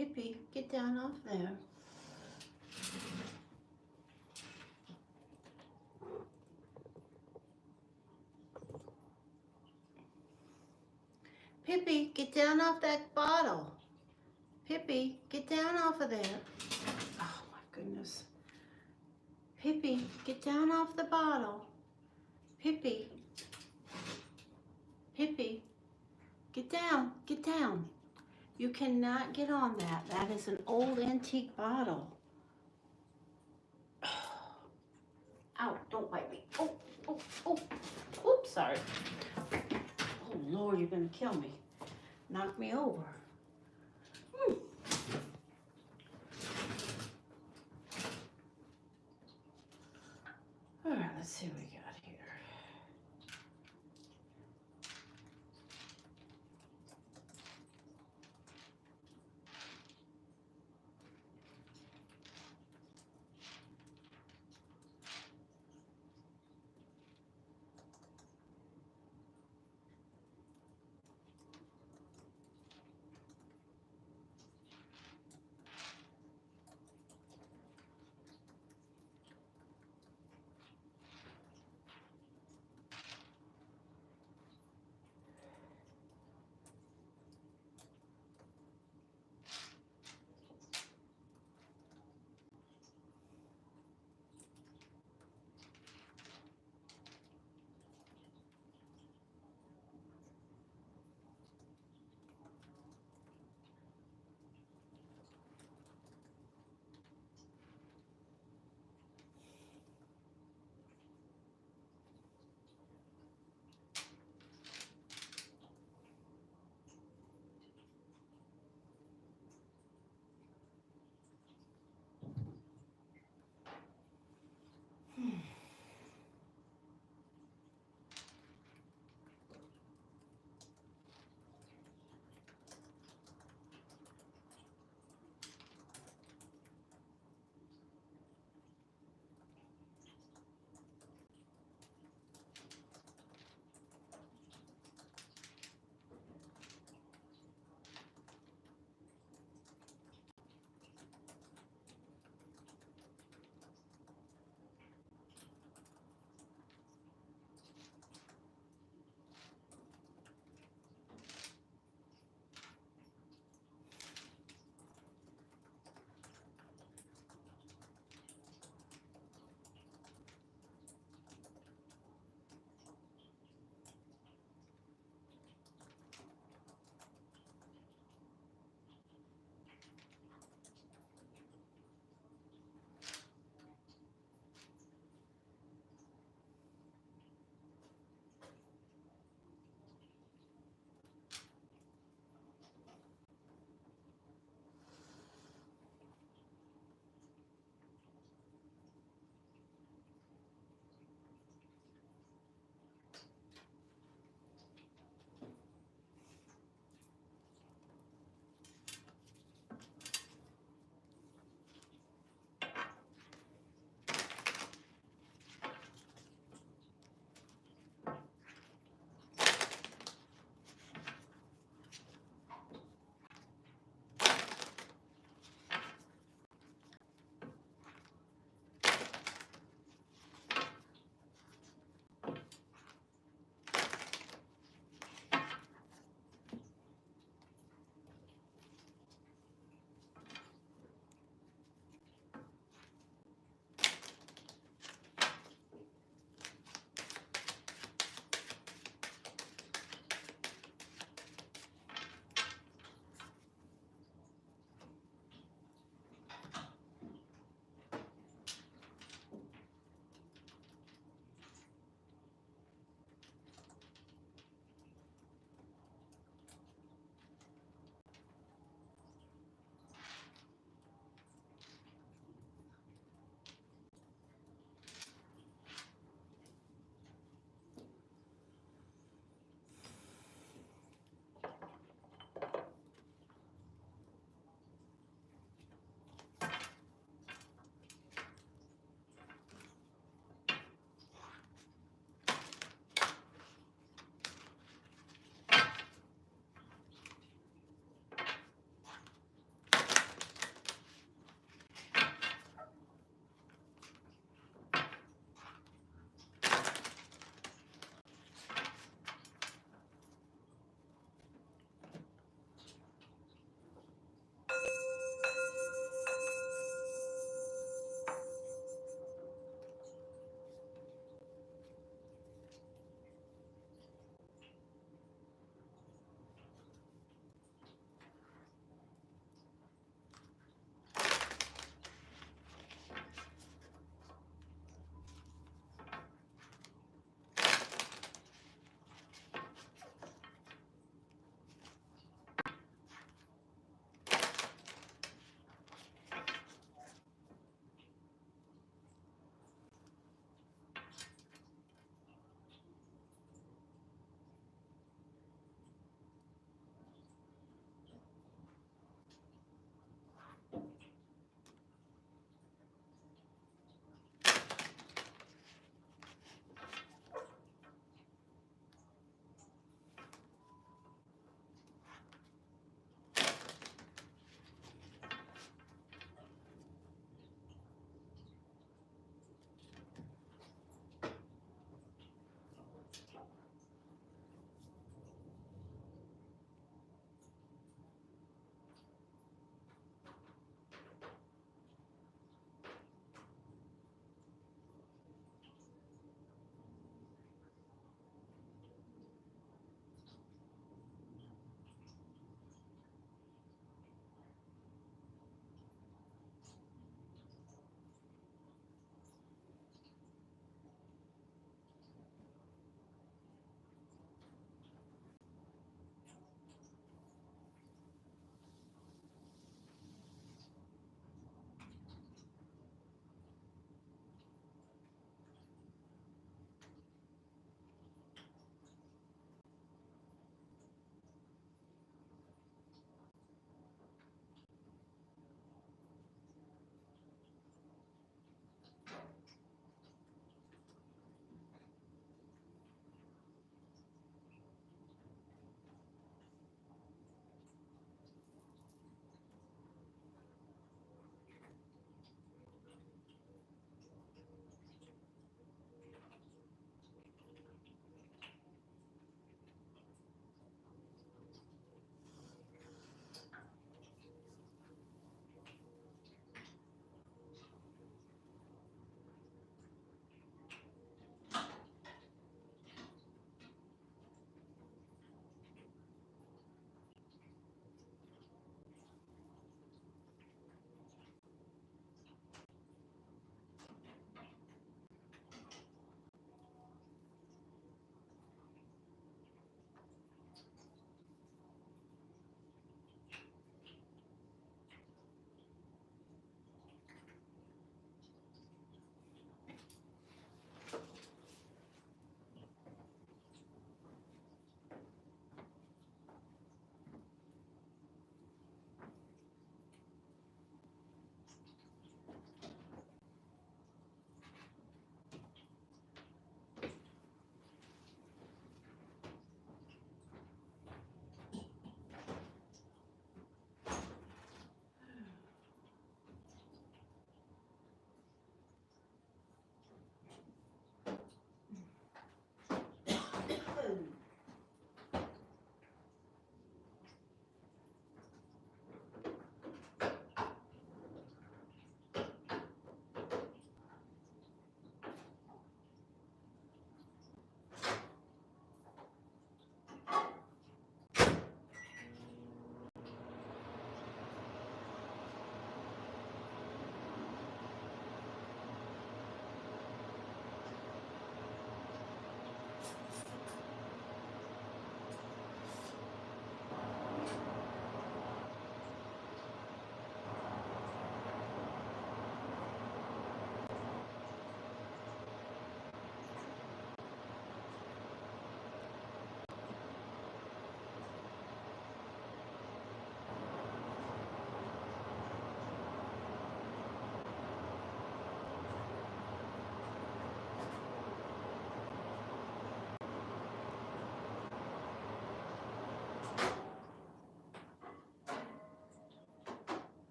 Pippi, get down off there. Pippi, get down off that bottle. Pippi, get down off of there. Oh my goodness. Pippi, get down off the bottle. Pippi. Pippi, get down, get down. You cannot get on that. That is an old antique bottle. Ow, don't bite me. Oh, oh, oh. Oops, sorry. Oh Lord, you're gonna kill me. Knock me over. All right, let's see what we got here.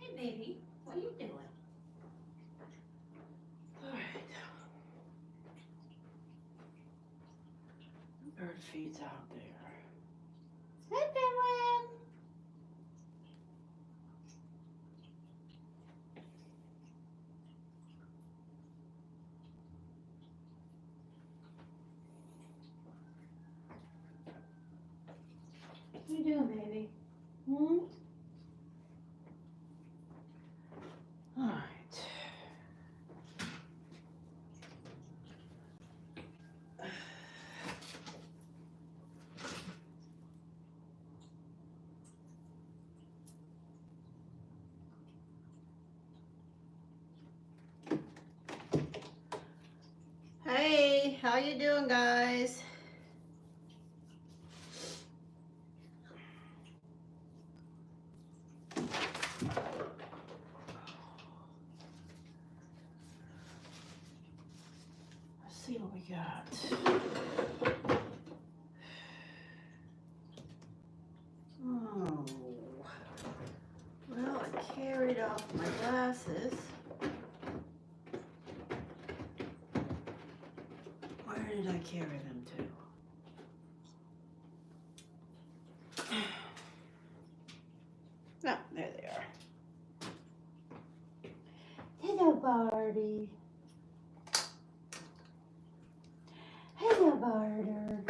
Hey, baby, what are you doing? All right. Bird feeds out there. Hey, Penguin. What are you doing, baby? Hmm? All right. Hey, how you doing, guys? Let's see what we got. Oh, well, I carried off my glasses. Where did I carry them to? No, there they are. Hello, Barty. Hello, Barter.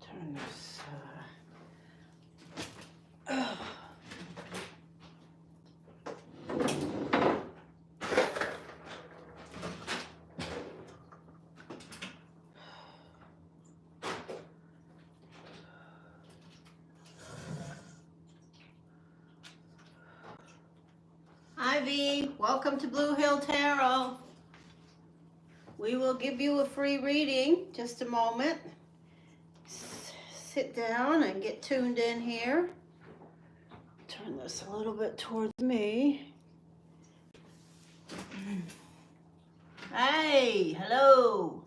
Turn this. Ivy, welcome to Blue Hill Tarot. We will give you a free reading. Just a moment. Sit down and get tuned in here. Turn this a little bit towards me. Hey, hello.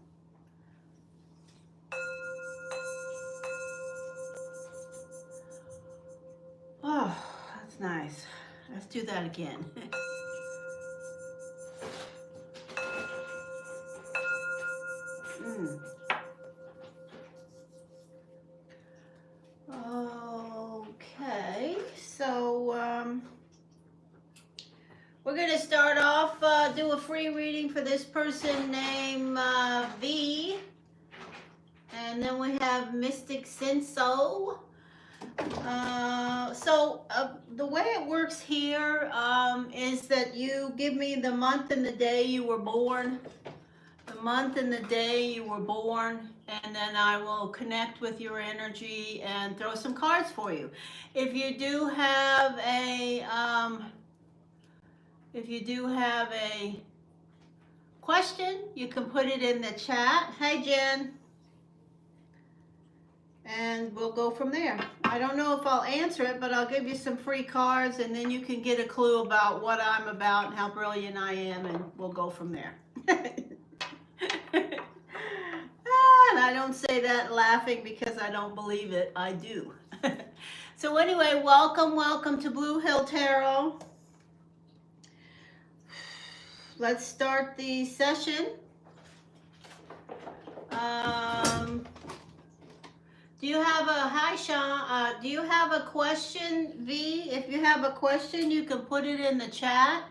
Oh, that's nice. Let's do that again. Okay, so we're going to start off, do a free reading for this person named V. And then we have Mystic Senso. The way it works here is that you give me the month and the day you were born. The month and the day you were born, and then I will connect with your energy and throw some cards for you. If you do have a question, you can put it in the chat. Hi, Jen. And we'll go from there. I don't know if I'll answer it, but I'll give you some free cards, and then you can get a clue about what I'm about and how brilliant I am, and we'll go from there. And I don't say that laughing because I don't believe it. I do. So anyway, welcome to Blue Hill Tarot. Let's start the session. Do you have hi Sean, do you have a question, V? If you have a question, you can put it in the chat.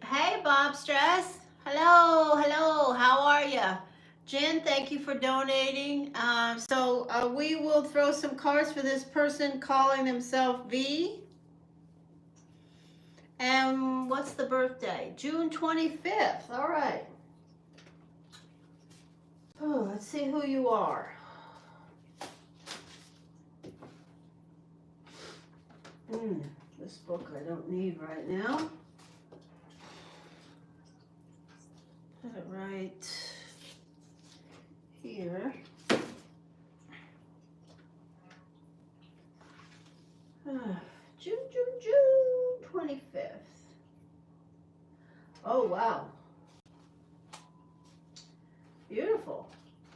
Hey, Bob Stress. Hello, how are you? Jen, thank you for donating. We will throw some cards for this person calling themselves V. And what's the birthday? June 25th. All right. Oh, let's see who you are. This book I don't need right now. Put it right here. June 25th. Oh, wow. Beautiful.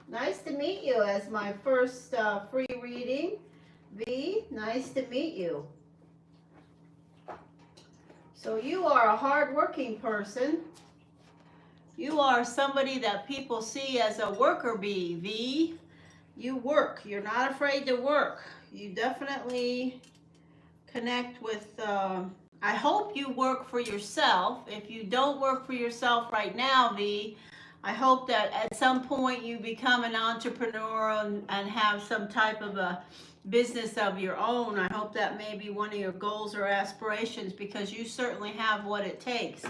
Nice to meet you as my first free reading. V, nice to meet you. So you are a hard-working person. You are somebody that people see as a worker bee, V. You work. You're not afraid to work. You definitely connect with, I hope you work for yourself. If you don't work for yourself right now, V, I hope that at some point you become an entrepreneur and have some type of a business of your own. I hope that may be one of your goals or aspirations, because you certainly have what it takes.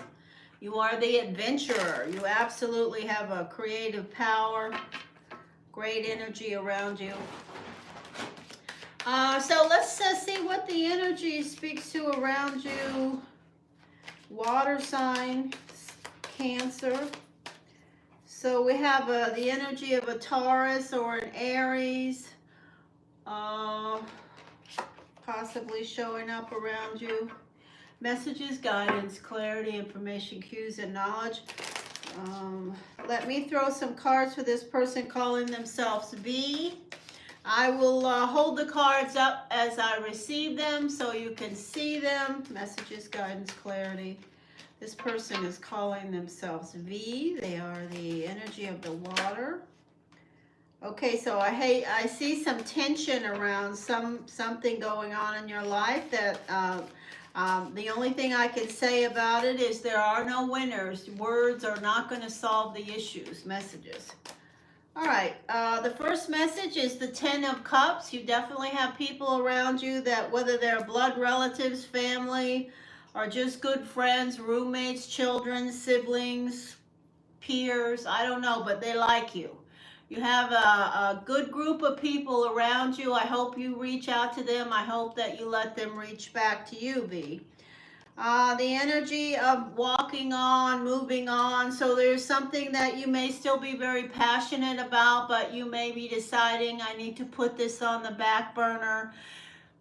You are the adventurer. You absolutely have a creative power, great energy around you. So let's see what the energy speaks to around you. Water sign, Cancer. So we have the energy of a Taurus or an Aries, possibly showing up around you. Messages, guidance, clarity, information, cues, and knowledge. Let me throw some cards for this person calling themselves V. I will hold the cards up as I receive them so you can see them. Messages, guidance, clarity. This person is calling themselves V. They are the energy of the water. Okay, so I see some tension around something going on in your life that the only thing I can say about it is there are no winners. Words are not going to solve the issues. Messages. All right, the first message is the 10 of Cups. You definitely have people around you that, whether they're blood relatives, family, or just good friends, roommates, children, siblings, peers, I don't know, but they like you. You have a good group of people around you. I hope you reach out to them. I hope that you let them reach back to you, V. The energy of walking on, moving on. So there's something that you may still be very passionate about, but you may be deciding, I need to put this on the back burner.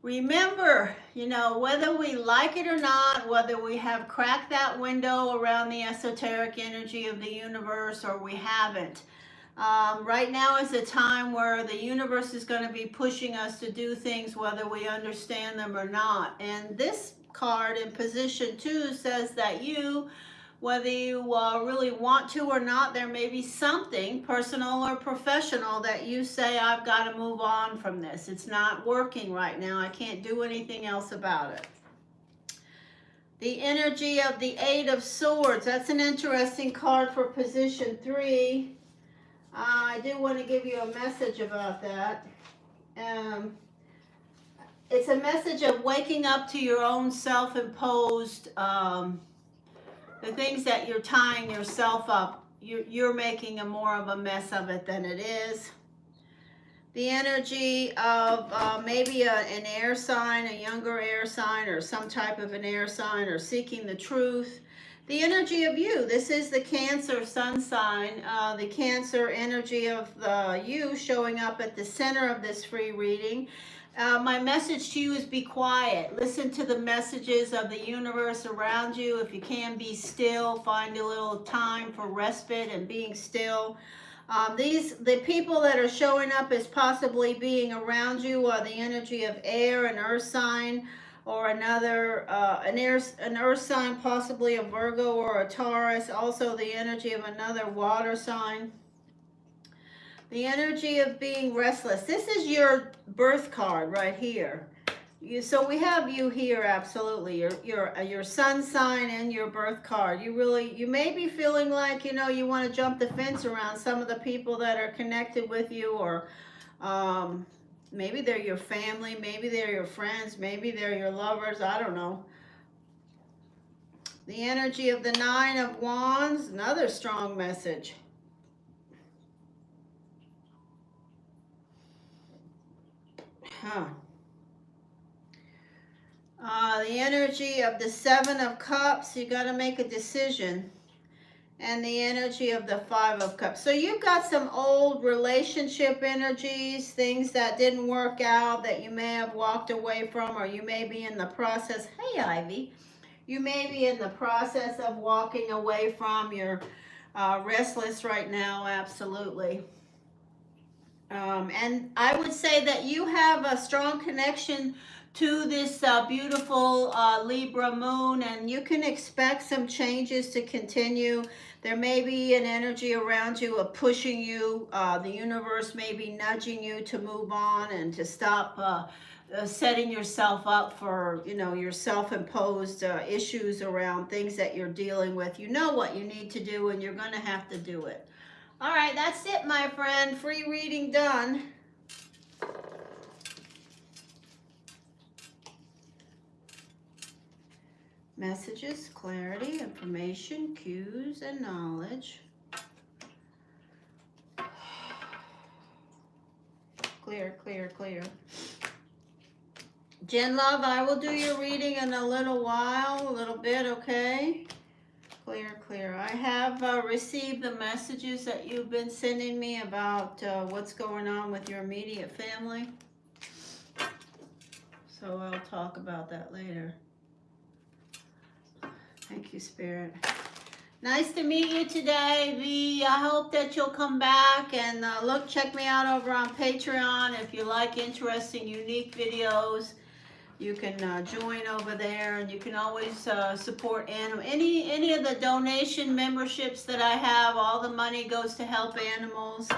Remember, you know, whether we like it or not, whether we have cracked that window around the esoteric energy of the universe or we haven't, right now is a time where the universe is going to be pushing us to do things whether we understand them or not. And this card in position 2 says that you, whether you really want to or not, there may be something personal or professional that you say, I've got to move on from this. It's not working right now. I can't do anything else about it. The energy of the 8 of Swords. That's an interesting card for position 3. I do want to give you a message about that. It's a message of waking up to your own self-imposed, the things that you're tying yourself up. You're making more of a mess of it than it is. The energy of maybe an air sign, a younger air sign, or some type of an air sign, or seeking the truth. The energy of you. This is the Cancer sun sign. The Cancer energy of you showing up at the center of this free reading. My message to you is be quiet. Listen to the messages of the universe around you. If you can, be still. Find a little time for respite and being still. The people that are showing up as possibly being around you are the energy of air, an earth sign, or another, an earth sign, possibly a Virgo or a Taurus. Also the energy of another water sign. The energy of being restless. This is your birth card right here. So we have you here, absolutely. Your sun sign and your birth card. You may be feeling like, you know, you want to jump the fence around some of the people that are connected with you, or maybe they're your family, maybe they're your friends, maybe they're your lovers, I don't know. The energy of the 9 of Wands, another strong message. The energy of the 7 of Cups, you got to make a decision. And the energy of the 5 of Cups. So you've got some old relationship energies, things that didn't work out that you may have walked away from, or you may be in the process. Hey, Ivy. You may be in the process of walking away from. You're restless right now, absolutely. And I would say that you have a strong connection to this beautiful Libra moon, and you can expect some changes to continue. There may be an energy around you of pushing you. The universe may be nudging you to move on and to stop setting yourself up for, you know, your self-imposed issues around things that you're dealing with. You know what you need to do, and you're going to have to do it. All right, that's it, my friend. Free reading done. Messages, clarity, information, cues, and knowledge. Clear, clear, clear. Jen Love, I will do your reading in a little while, a little bit, okay? Clear, clear. I have received the messages that you've been sending me about what's going on with your immediate family. So I'll talk about that later. Thank you, Spirit. Nice to meet you today, V. I hope that you'll come back and check me out over on Patreon. If you like interesting, unique videos, you can join over there, and you can always support animals. Any of the donation memberships that I have, all the money goes to help animals.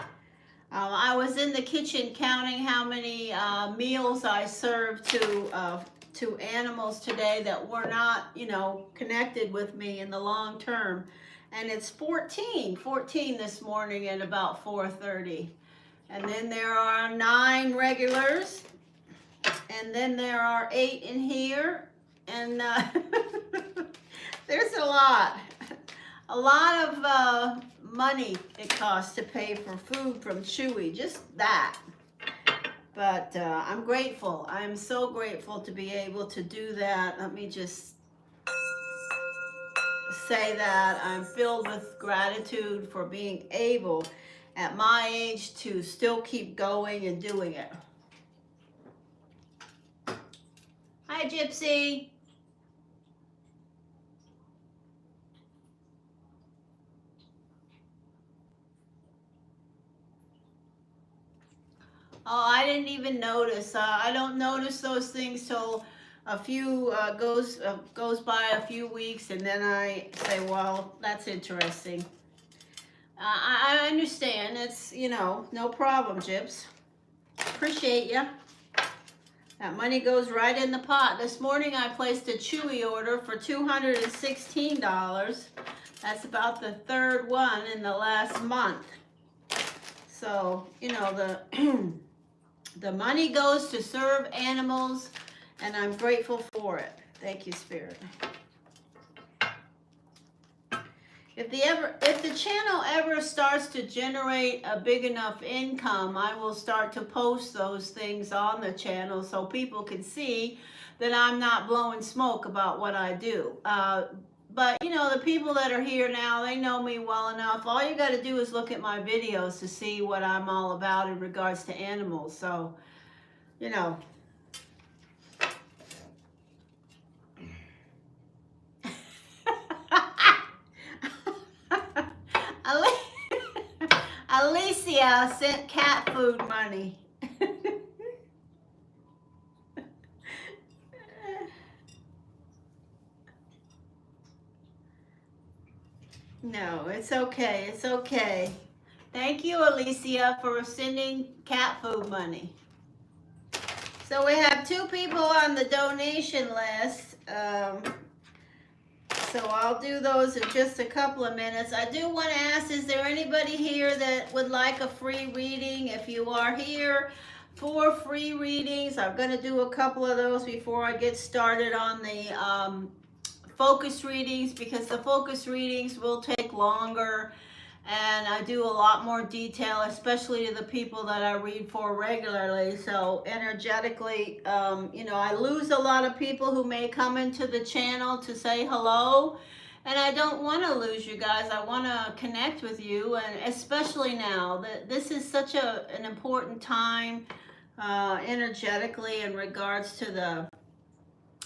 I was in the kitchen counting how many meals I served to animals today that were not, you know, connected with me in the long term. And it's 14 this morning at about 4:30. And then there are 9 regulars. And then there are 8 in here. And there's a lot of money it costs to pay for food from Chewy, just that. But I'm grateful. I'm so grateful to be able to do that. Let me just say that I'm filled with gratitude for being able at my age to still keep going and doing it. Hi, Gypsy. Oh, I didn't even notice. I don't notice those things till a few goes by a few weeks, and then I say, well, that's interesting. I understand. It's, you know, no problem, Gyps. Appreciate you. That money goes right in the pot. This morning I placed a Chewy order for $216. That's about the 3rd one in the last month. So, you know, the money goes to serve animals, and I'm grateful for it. Thank you, Spirit. If the channel ever starts to generate a big enough income, I will start to post those things on the channel so people can see that I'm not blowing smoke about what I do. But, you know, the people that are here now, they know me well enough. All you got to do is look at my videos to see what I'm all about in regards to animals. So, you know. Alicia sent cat food money. No, it's okay. It's okay. Thank you, Alicia, for sending cat food money. So we have 2 people on the donation list. So I'll do those in just a couple of minutes. I do want to ask, is there anybody here that would like a free reading? If you are here for free readings, I'm going to do a couple of those before I get started on the focus readings, because the focus readings will take longer, and I do a lot more detail, especially to the people that I read for regularly. So energetically, you know, I lose a lot of people who may come into the channel to say hello, and I don't want to lose you guys. I want to connect with you, and especially now that this is such an important time energetically in regards to the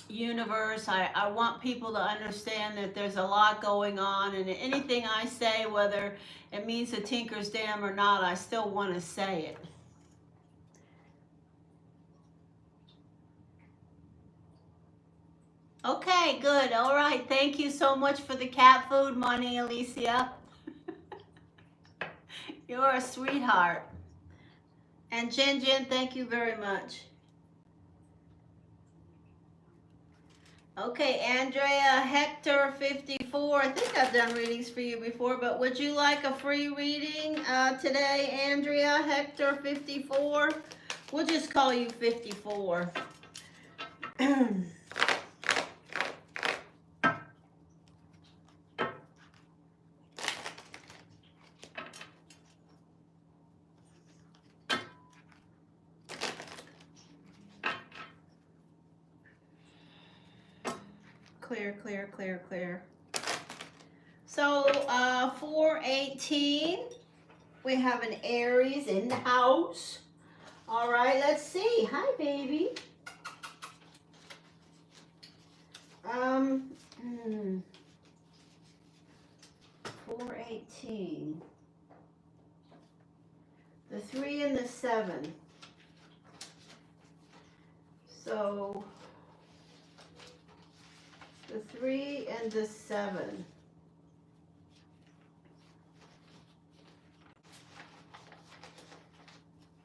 universe, I want people to understand that there's a lot going on, and anything I say, whether it means a tinker's dam or not, I still want to say it. Okay, good. All right. Thank you so much for the cat food money, Alicia. You're a sweetheart. And Jen, thank you very much. Okay, Andrea Hector 54. I think I've done readings for you before, but would you like a free reading today, Andrea Hector 54? We'll just call you 54. Clear, clear, clear, clear. So 418, we have an Aries in the house. All right, let's see. Hi, baby. 418. The 3 and the 7. So the 3 and the 7.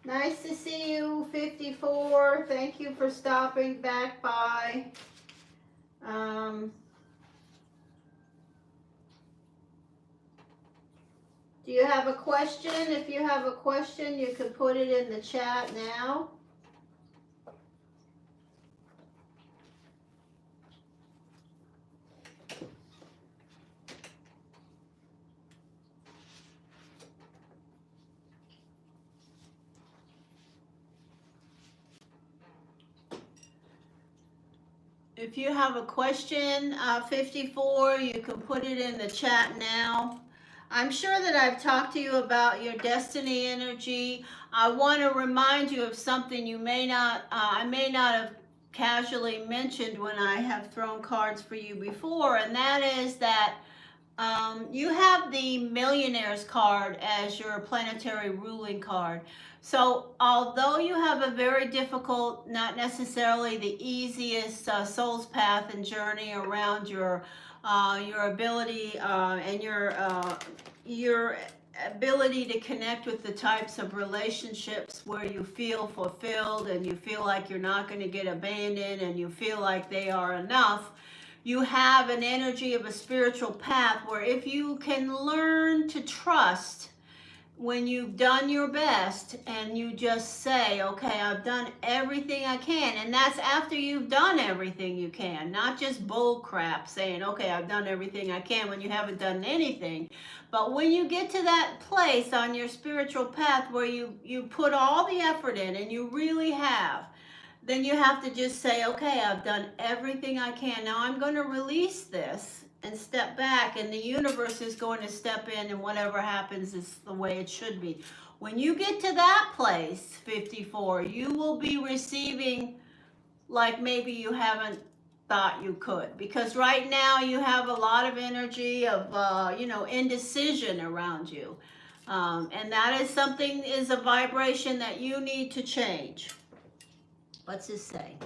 Nice to see you, 54. Thank you for stopping back by. Do you have a question? If you have a question, you can put it in the chat now. If you have a question, 54, you can put it in the chat now. I'm sure that I've talked to you about your destiny energy. I want to remind you of something you may not, I may not have casually mentioned when I have thrown cards for you before, and that is that you have the Millionaires card as your planetary ruling card. So although you have a very difficult, not necessarily the easiest soul's path and journey around your ability and your ability to connect with the types of relationships where you feel fulfilled and you feel like you're not going to get abandoned and you feel like they are enough, you have an energy of a spiritual path where if you can learn to trust when you've done your best and you just say, okay, I've done everything I can, and that's after you've done everything you can, not just bull crap saying, okay, I've done everything I can when you haven't done anything. But when you get to that place on your spiritual path where you put all the effort in and you really have, then you have to just say, okay, I've done everything I can. Now I'm going to release this and step back, and the universe is going to step in, and whatever happens is the way it should be. When you get to that place, 54, you will be receiving like maybe you haven't thought you could, because right now you have a lot of energy of indecision around you, and that is something, is a vibration that you need to change. What's this say?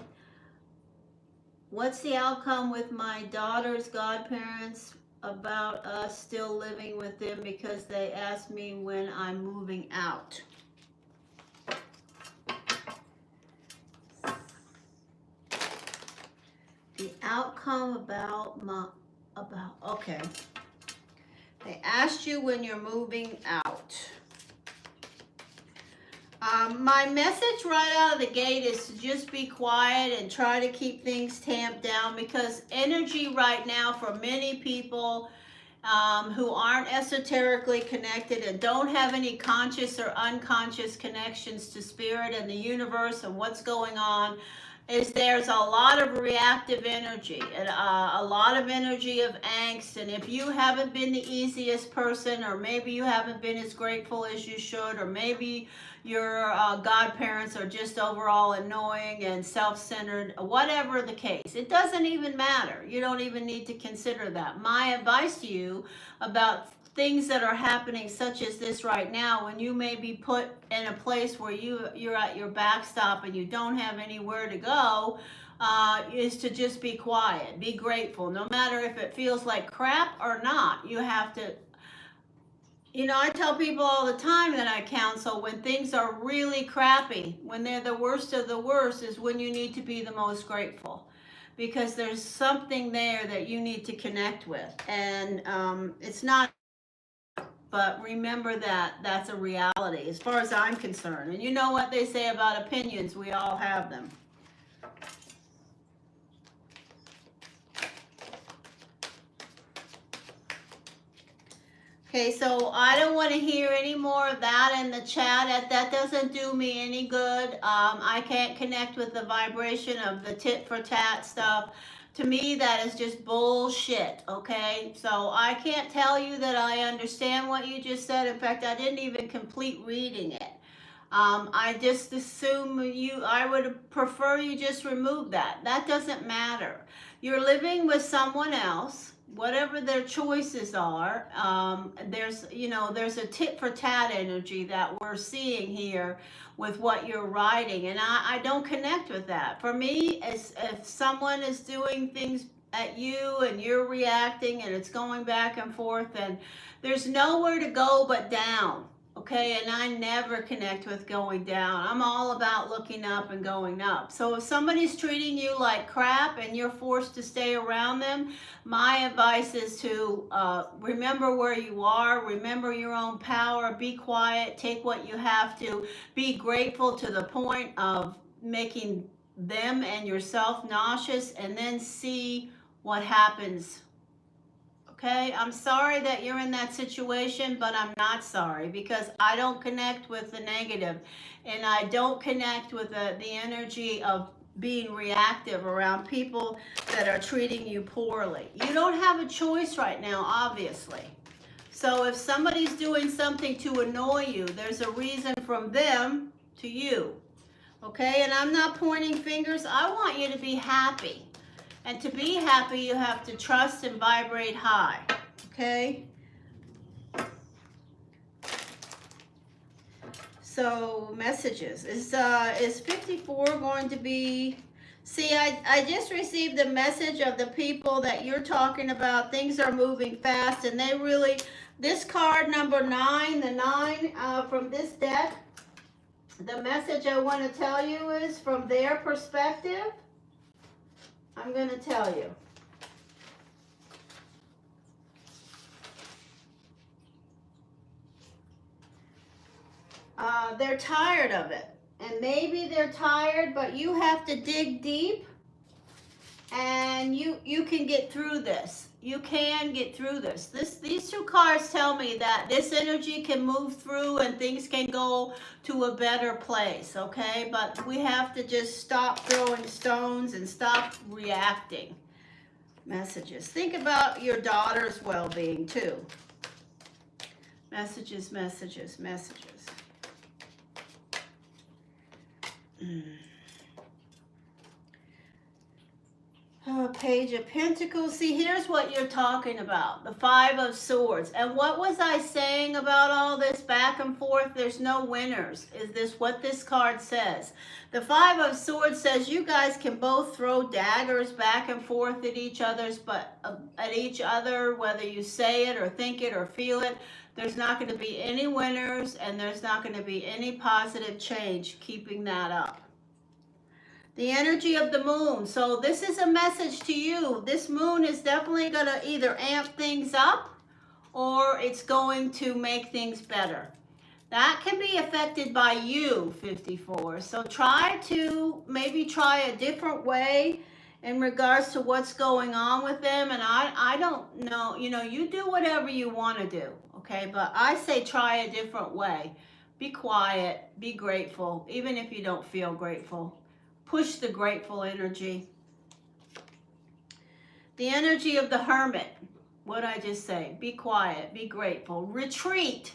What's the outcome with my daughter's godparents about us still living with them because they asked me when I'm moving out? The outcome okay. They asked you when you're moving out. My message right out of the gate is to just be quiet and try to keep things tamped down, because energy right now for many people who aren't esoterically connected and don't have any conscious or unconscious connections to spirit and the universe and what's going on, is there's a lot of reactive energy and a lot of energy of angst. And if you haven't been the easiest person, or maybe you haven't been as grateful as you should, or maybe your godparents are just overall annoying and self-centered, whatever the case, it doesn't even matter. You don't even need to consider that. My advice to you about things that are happening such as this right now, when you may be put in a place where you're at your backstop and you don't have anywhere to go, is to just be quiet, be grateful. No matter if it feels like crap or not, you have to, I tell people all the time that I counsel, when things are really crappy, when they're the worst of the worst, is when you need to be the most grateful, because there's something there that you need to connect with. And it's not, but remember that that's a reality as far as I'm concerned. And you know what they say about opinions, we all have them. Okay, so I don't want to hear any more of that in the chat. That doesn't do me any good. I can't connect with the vibration of the tit for tat stuff. To me, that is just bullshit, okay? So I can't tell you that I understand what you just said. In fact, I didn't even complete reading it. I just assume I would prefer you just remove that. That doesn't matter. You're living with someone else, whatever their choices are. There's a tit for tat energy that we're seeing here with what you're writing, and I don't connect with that. For me, if someone is doing things at you and you're reacting and it's going back and forth, and there's nowhere to go but down. Okay, and I never connect with going down. I'm all about looking up and going up. So if somebody's treating you like crap and you're forced to stay around them, my advice is to remember where you are, remember your own power, be quiet, take what you have to, be grateful to the point of making them and yourself nauseous, and then see what happens. Okay, I'm sorry that you're in that situation, but I'm not sorry, because I don't connect with the negative, and I don't connect with the energy of being reactive around people that are treating you poorly. You don't have a choice right now, obviously. So if somebody's doing something to annoy you, there's a reason from them to you. Okay, and I'm not pointing fingers. I want you to be happy. And to be happy, you have to trust and vibrate high, okay? So, messages. Is 54 going to be... See, I just received a message of the people that you're talking about. Things are moving fast, and they really... This card, number 9, the 9 from this deck, the message I want to tell you is, from their perspective, I'm going to tell you. They're tired of it. And maybe they're tired, but you have to dig deep, and you can get through this. You can get through this. These two cards tell me that this energy can move through and things can go to a better place, okay? But we have to just stop throwing stones and stop reacting. Messages. Think about your daughter's well-being too. Messages, messages, messages. Page of Pentacles. See, here's what you're talking about. The 5 of Swords. And what was I saying about all this back and forth? There's no winners. Is this what this card says? The 5 of Swords says you guys can both throw daggers back and forth at each other's, but at each other, whether you say it or think it or feel it, there's not going to be any winners, and there's not going to be any positive change keeping that up. The energy of the moon. So this is a message to you. This moon is definitely going to either amp things up, or it's going to make things better. That can be affected by you, 54. So maybe try a different way in regards to what's going on with them. And I don't know, you do whatever you want to do, okay? But I say try a different way. Be quiet, be grateful, even if you don't feel grateful. Push the grateful energy. The energy of the hermit. What did I just say? Be quiet. Be grateful. Retreat.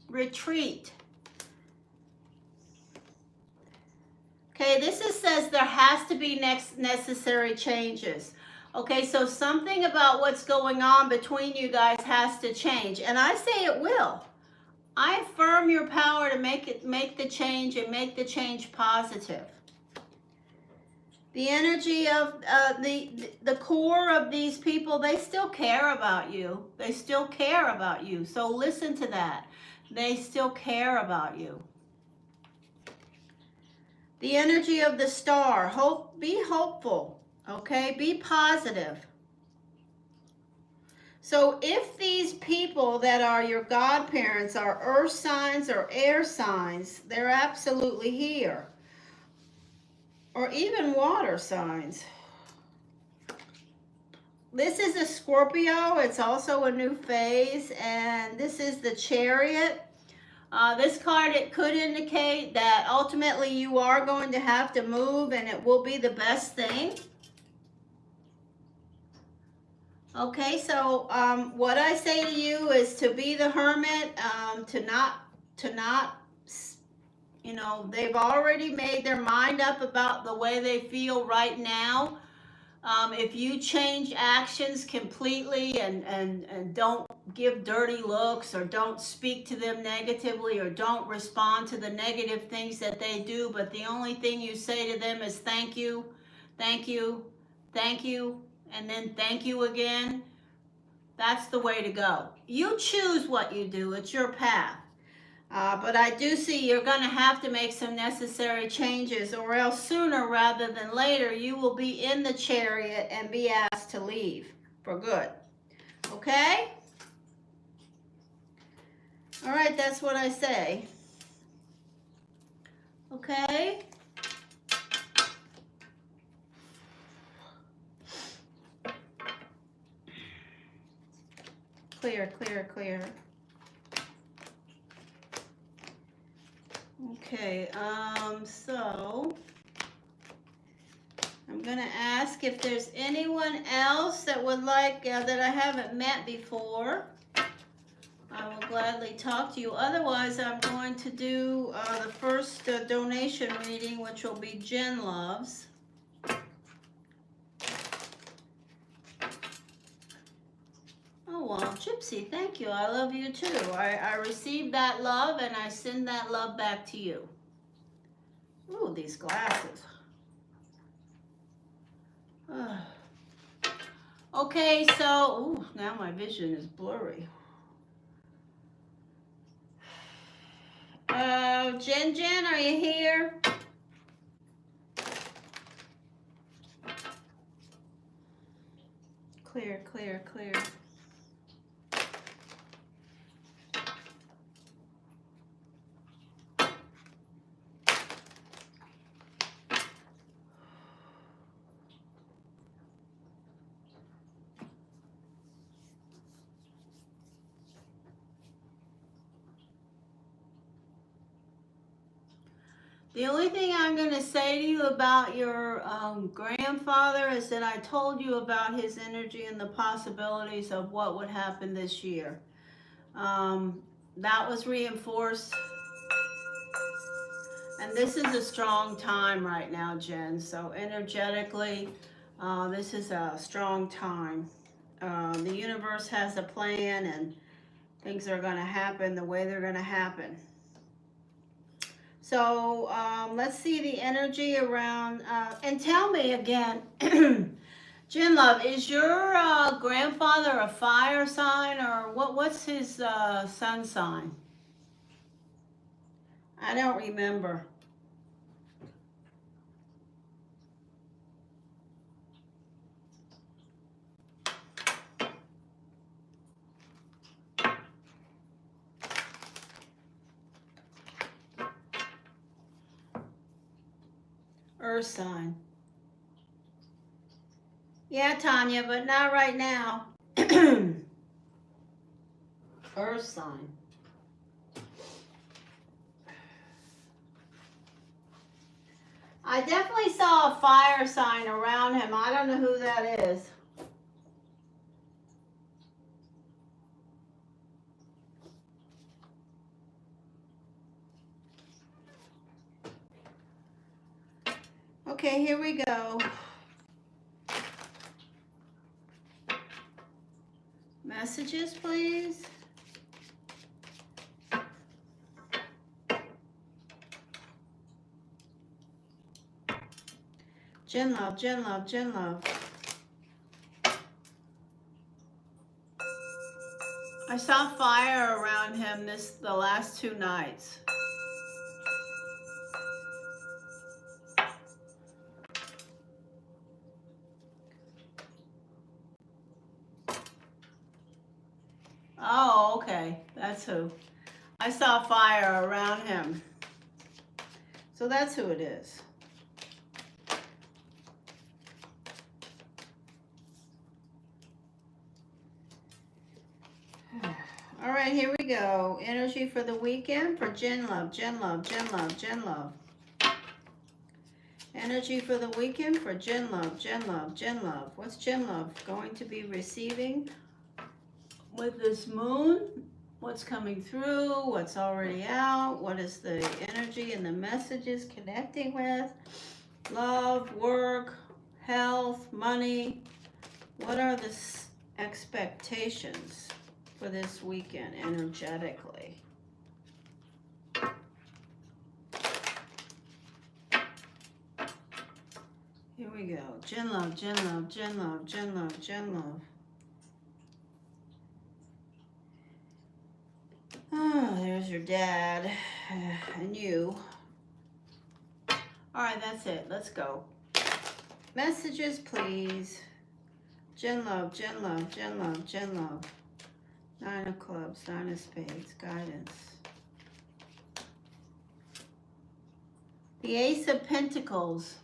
Retreat. Okay, this says there has to be necessary changes. Okay, so something about what's going on between you guys has to change. And I say it will. I affirm your power to make the change and make the change positive. The energy of the core of these people, they still care about you. They still care about you. So listen to that. They still care about you. The energy of the star. Hope, be hopeful. Okay? Be positive. So if these people that are your godparents are earth signs or air signs, they're absolutely here. Or even water signs. This is a Scorpio. It's also a new phase. And this is the Chariot. This card, it could indicate that ultimately you are going to have to move and it will be the best thing. Okay, so what I say to you is to be the hermit, to not, you know, they've already made their mind up about the way they feel right now. If you change actions completely and don't give dirty looks or don't speak to them negatively or don't respond to the negative things that they do, but the only thing you say to them is thank you, thank you, thank you, and then thank you again, that's the way to go. You choose what you do. It's your path. But I do see you're going to have to make some necessary changes, or else sooner rather than later you will be in the Chariot and be asked to leave for good. Okay? All right, that's what I say. Okay? Clear, clear, clear. Okay, so I'm going to ask if there's anyone else that would like, that I haven't met before. I will gladly talk to you. Otherwise, I'm going to do the first donation reading, which will be Jen Loves. Oh, well, Gypsy, thank you. I love you too. I received that love and I send that love back to you. Ooh, these glasses. Okay, so, ooh, now my vision is blurry. Jen, are you here? Clear, clear, clear. The only thing I'm going to say to you about your grandfather is that I told you about his energy and the possibilities of what would happen this year. That was reinforced. And this is a strong time right now, Jen. So energetically, this is a strong time. The universe has a plan and things are going to happen the way they're going to happen. So let's see the energy around, and tell me again, Jen Love, is your grandfather a fire sign, or what's his sun sign? I don't remember. Earth sign. Yeah, Tanya, but not right now. Earth sign. I definitely saw a fire sign around him. I don't know who that is. Okay, here we go. Messages, please. Jen love, Jen love, Jen love. I saw fire around him the last 2 nights. Oh, okay. That's who. I saw fire around him. So that's who it is. All right, here we go. Energy for the weekend for Jen love, Jen love, Jen love, Jen love. Energy for the weekend for Jen love, Jen love, Jen love. What's Jen love going to be receiving with this moon? What's coming through? What's already out? What is the energy and the messages connecting with? Love, work, health, money. What are the expectations for this weekend energetically? Here we go. Jen love, Jen love, Jen love, Jen love, Jen love. Oh, there's your dad and you. All right, that's it. Let's go. Messages, please. Jen love, Jen love, Jen love, Jen love. 9 of clubs, 9 of spades, guidance. The Ace of Pentacles.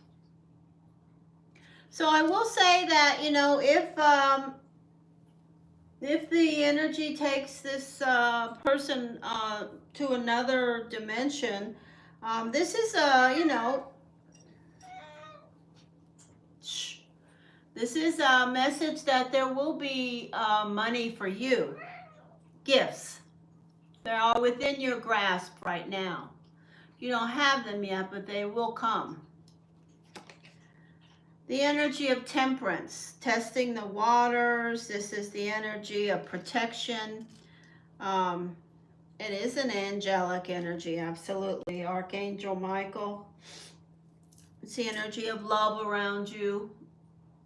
So I will say that, you know, if the energy takes this person to another dimension, this is you know, this is a message that there will be money for you, gifts. They are within your grasp right now. You don't have them yet, but they will come. The energy of temperance, testing the waters. This is the energy of protection. It is an angelic energy, absolutely. Archangel Michael. It's the energy of love around you.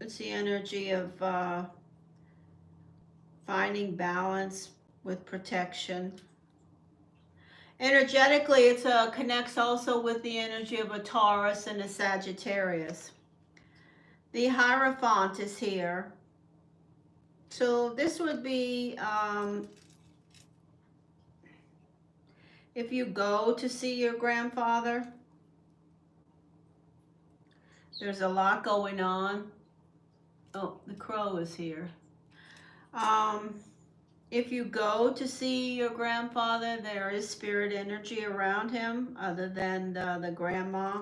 It's the energy of finding balance with protection. Energetically, it connects also with the energy of a Taurus and a Sagittarius. The Hierophant is here. So this would be if you go to see your grandfather. There's a lot going on. Oh, the crow is here. If you go to see your grandfather, there is spirit energy around him other than the grandma.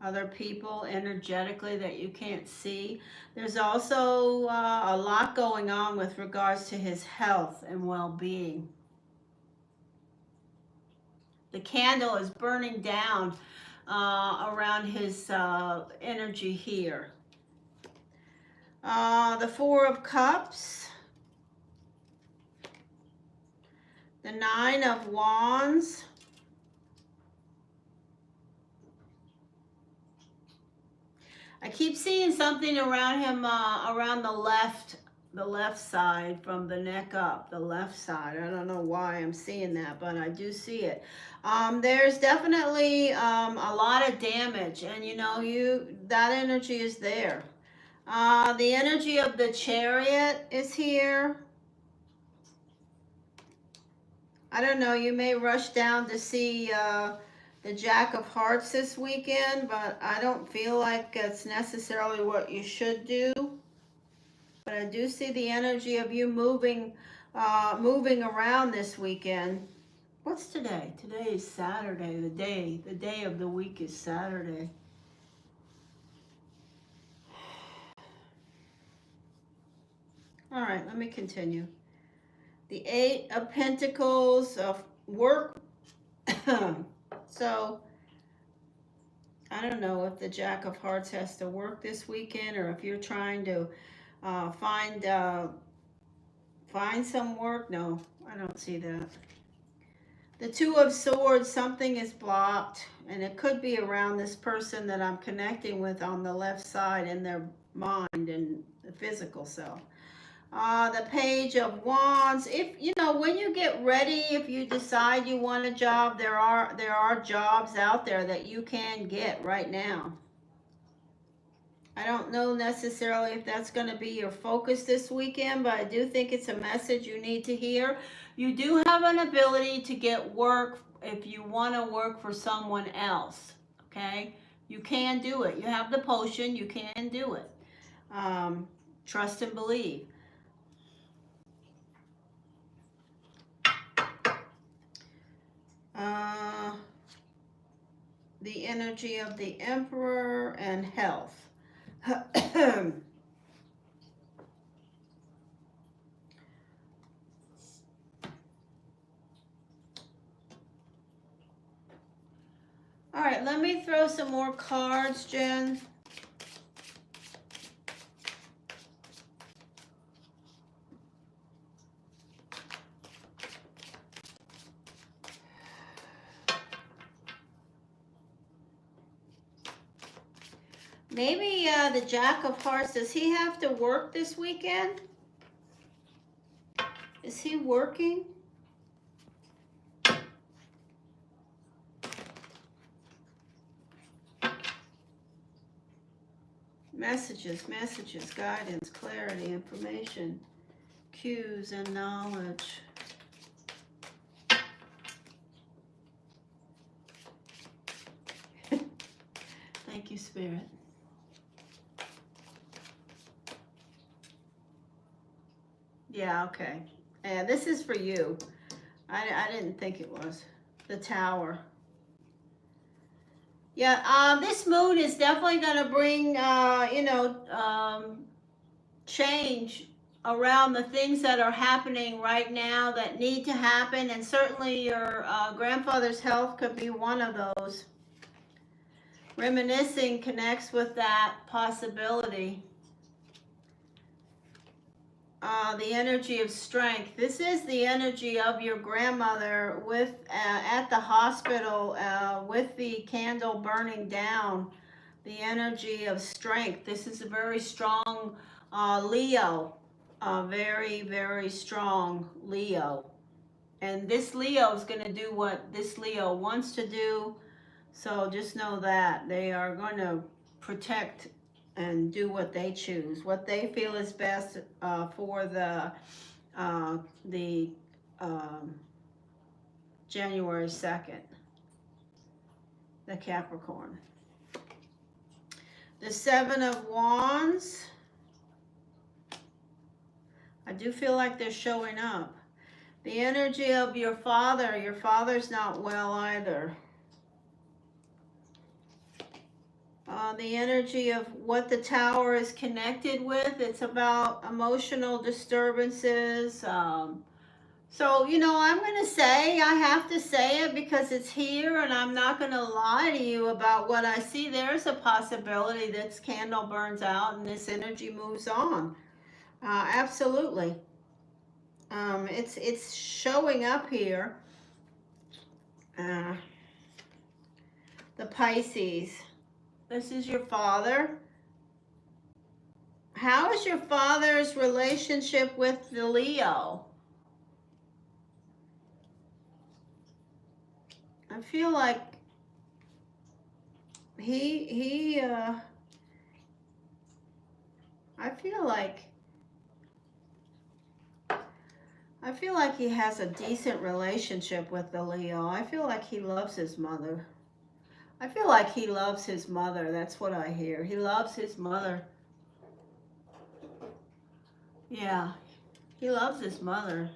Other people energetically that you can't see. There's also a lot going on with regards to his health and well-being. The candle is burning down around his energy here. The Four of Cups. The Nine of Wands. I keep seeing something around him, around the left side, from the neck up, the left side. I don't know why I'm seeing that, but I do see it. There's definitely a lot of damage, and you know, that energy is there. The energy of the Chariot is here. I don't know, you may rush down to see the Jack of Hearts this weekend, but I don't feel like it's necessarily what you should do. But I do see the energy of you moving around this weekend. What's today? Today is Saturday. The day of the week is Saturday. All right, let me continue. The Eight of Pentacles of work. So, I don't know if the Jack of Hearts has to work this weekend, or if you're trying to find some work. No, I don't see that. The Two of Swords, something is blocked, and it could be around this person that I'm connecting with on the left side in their mind and the physical self. The Page of Wands. If you know, when you get ready, if you decide you want a job, there are jobs out there that you can get right now. I don't know necessarily if that's going to be your focus this weekend, but I do think it's a message you need to hear. You do have an ability to get work if you want to work for someone else, okay? You can do it. You have the potion. You can do it. Trust and believe. The energy of the Emperor and health. All right, let me throw some more cards, Jen. Maybe the Jack of Hearts, does he have to work this weekend? Is he working? Messages, guidance, clarity, information, cues, and knowledge. Thank you, Spirit. Yeah, okay. Yeah, this is for you. I didn't think it was. The Tower. Yeah, this moon is definitely going to bring, change around the things that are happening right now that need to happen. And certainly your grandfather's health could be one of those. Reminiscing connects with that possibility. The energy of strength. This is the energy of your grandmother with at the hospital with the candle burning down. The energy of strength. This is a very strong Leo. Very, very strong Leo. And this Leo is going to do what this Leo wants to do. So just know that they are going to protect and do what they choose, what they feel is best for the January 2nd, the Capricorn. The Seven of Wands. I do feel like they're showing up. The energy of your father. Your father's not well either. The energy of what the Tower is connected with. It's about emotional disturbances. So, you know, I'm going to say, I have to say it because it's here, and I'm not going to lie to you about what I see. There's a possibility this candle burns out and this energy moves on. Absolutely. It's showing up here. The Pisces. This is your father. How is your father's relationship with the Leo? I feel like I feel like he has a decent relationship with the Leo. I feel like he loves his mother. I feel like he loves his mother. That's what I hear. He loves his mother. Yeah, he loves his mother.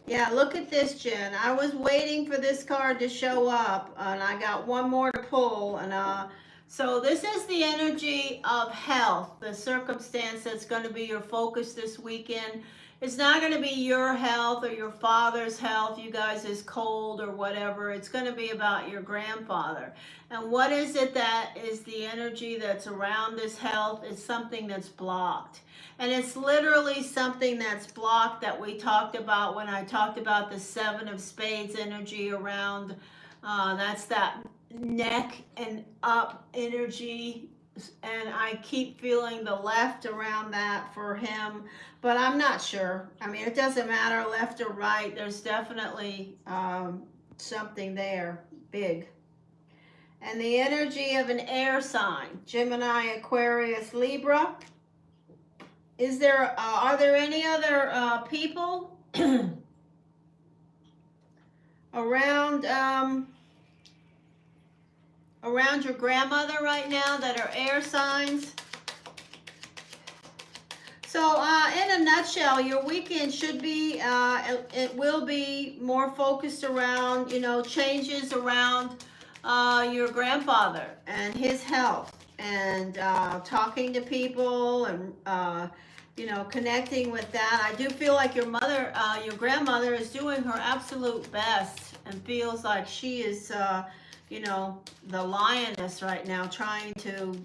Yeah, look at this, Jen. I was waiting for this card to show up, and I got one more to pull. And So this is the energy of health, the circumstance that's going to be your focus this weekend. It's not going to be your health or your father's health, you guys is cold or whatever. It's going to be about your grandfather. And what is it that is the energy that's around this health? It's something that's blocked. And it's literally something that's blocked that we talked about when I talked about the Seven of Spades energy around. That's that neck and up energy, and I keep feeling the left around that for him, but I'm not sure. I mean, it doesn't matter left or right. There's definitely something there big. And the energy of an air sign, Gemini, Aquarius, Libra. Are there any other people around around your grandmother right now that are air signs? So in a nutshell, your weekend should be, it will be more focused around, changes around your grandfather and his health, and talking to people, and connecting with that. I do feel like your grandmother is doing her absolute best and feels like she is the lioness right now, trying to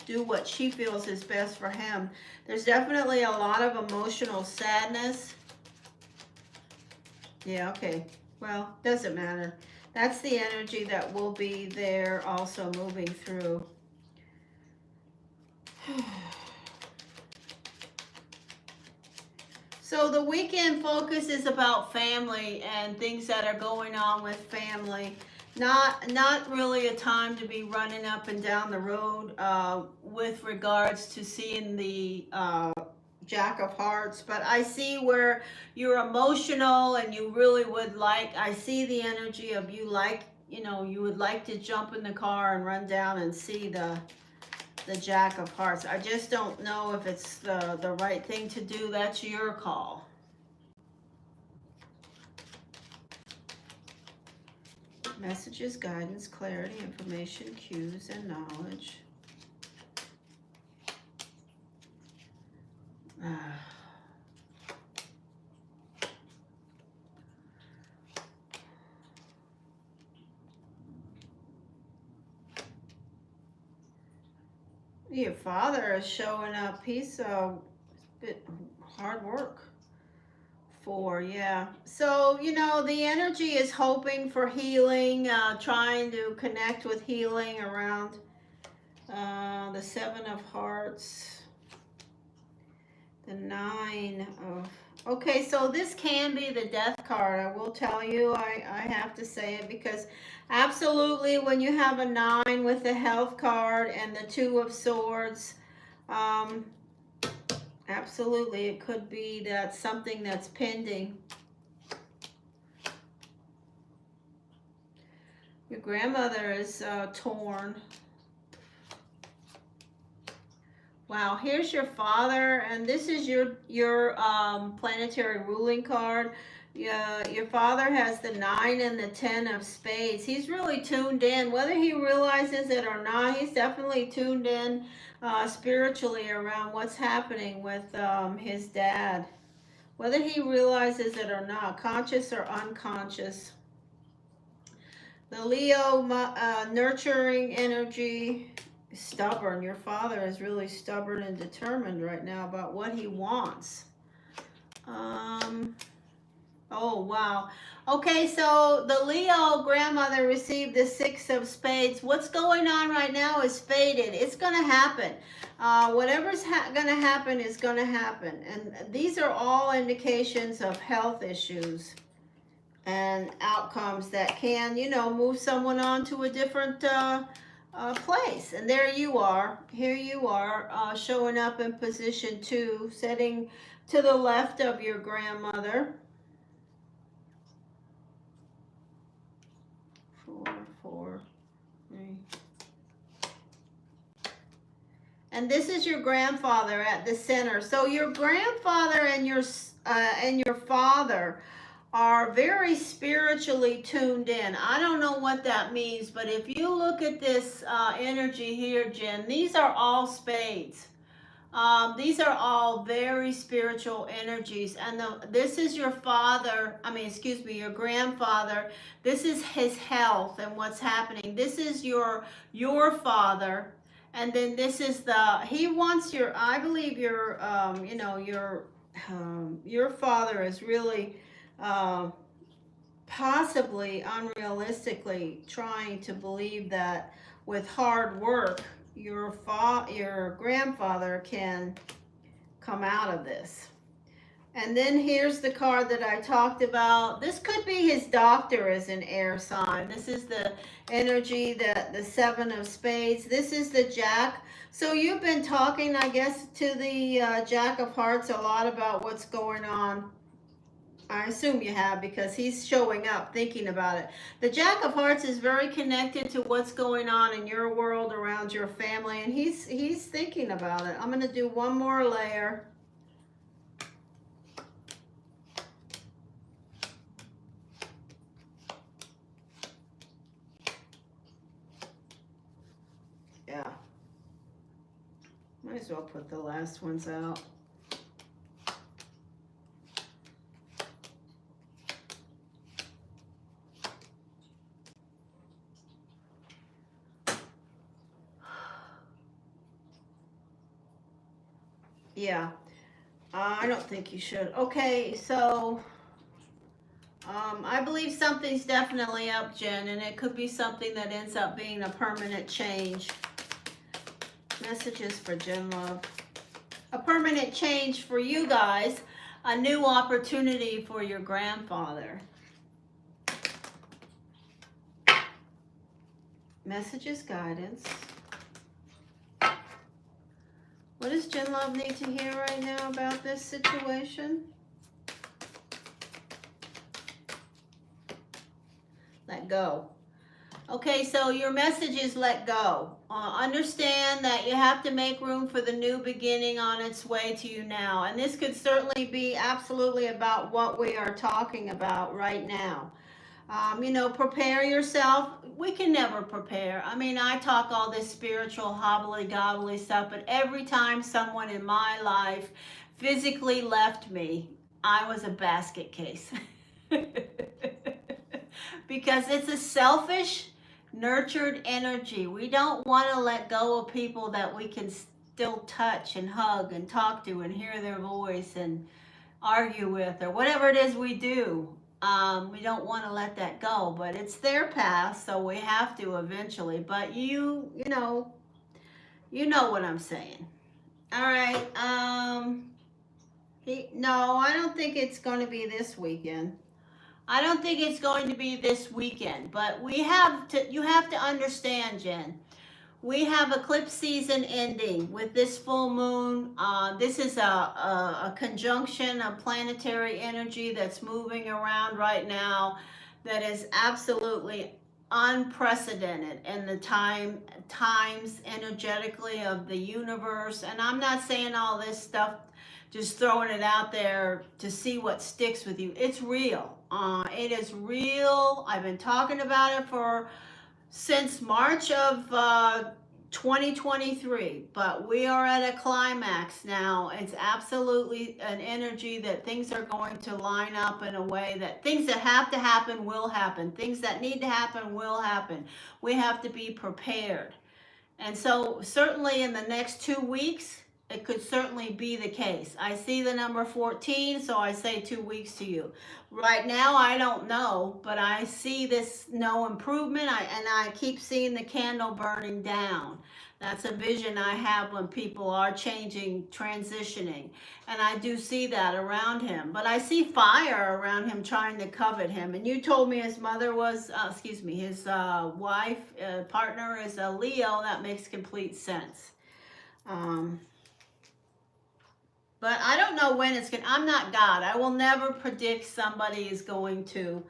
do what she feels is best for him. There's definitely a lot of emotional sadness. Yeah, okay. Well, doesn't matter. That's the energy that will be there also moving through. So the weekend focus is about family and things that are going on with family. Not really a time to be running up and down the road with regards to seeing the Jack of Hearts, but I see where you're emotional and you really would like, I see the energy of you would like to jump in the car and run down and see the Jack of Hearts. I just don't know if it's the right thing to do. That's your call. Messages, guidance, clarity, information, cues, and knowledge. Your father is showing up. He's a bit hard work for, yeah. So, the energy is hoping for healing, trying to connect with healing around the Seven of Hearts, the Nine of... Okay, so this can be the Death card. I will tell you, I have to say it, because absolutely when you have a 9 with the Health card and the Two of Swords, absolutely it could be that something that's pending. Your grandmother is torn. Wow, here's your father, and this is your planetary ruling card. Your father has the 9 and the 10 of spades. He's really tuned in, whether he realizes it or not. He's definitely tuned in spiritually around what's happening with his dad, whether he realizes it or not, conscious or unconscious. The Leo nurturing energy. Stubborn. Your father is really stubborn and determined right now about what he wants. Oh, wow. Okay, so the Leo grandmother received the 6 of spades. What's going on right now is fated. It's going to happen. Whatever's going to happen is going to happen. And these are all indications of health issues and outcomes that can, move someone on to a different place. And there you are. Here you are showing up in position 2, sitting to the left of your grandmother. 4, 4, 3. And this is your grandfather at the center. So your grandfather and your father are very spiritually tuned in. I don't know what that means, but if you look at this energy here, Jen, these are all spades. These are all very spiritual energies, and this is your father. I mean, excuse me, your grandfather. This is his health and what's happening. This is your father, and then this is he wants your. I believe your your father is really possibly unrealistically trying to believe that with hard work your grandfather can come out of this. And then here's the card that I talked about. This could be his doctor as an air sign. This is the energy, the seven of spades. This is the jack. So you've been talking, I guess, to the jack of hearts a lot about what's going on. I assume you have, because he's showing up thinking about it. The Jack of Hearts is very connected to what's going on in your world around your family, and he's thinking about it. I'm going to do one more layer. Yeah. Might as well put the last ones out. Yeah, I don't think you should. Okay, so I believe something's definitely up, Jen, and it could be something that ends up being a permanent change. Messages for Jen Love. A permanent change for you guys, a new opportunity for your grandfather. Messages, guidance. What does Jen Love need to hear right now about this situation? Let go. Okay, so your message is let go. Understand that you have to make room for the new beginning on its way to you now. And this could certainly be absolutely about what we are talking about right now. Prepare yourself. We can never prepare. I mean, I talk all this spiritual hobbly-gobbly stuff, but every time someone in my life physically left me, I was a basket case. Because it's a selfish, nurtured energy. We don't want to let go of people that we can still touch and hug and talk to and hear their voice and argue with, or whatever it is we do. We don't want to let that go, but it's their past, so we have to eventually. But you know what I'm saying. All right. No, I don't think it's going to be this weekend. I don't think it's going to be this weekend, but you have to understand, Jen. We have eclipse season ending with this full moon. This is a conjunction of planetary energy that's moving around right now that is absolutely unprecedented in the times energetically of the universe. And I'm not saying all this stuff, just throwing it out there to see what sticks with you. It's real. It is real. I've been talking about it since March of 2023, but we are at a climax now. It's absolutely an energy that things are going to line up in a way that things that have to happen will happen. Things that need to happen will happen. We have to be prepared. And so certainly in the next 2 weeks, it could certainly be the case. I see the number 14, so I say 2 weeks to you. Right now, I don't know, but I see this no improvement, and I keep seeing the candle burning down. That's a vision I have when people are changing, transitioning. And I do see that around him. But I see fire around him trying to covet him. And you told me his mother was, his wife, partner is a Leo. That makes complete sense. But I don't know when it's going to, I'm not God. I will never predict somebody is going to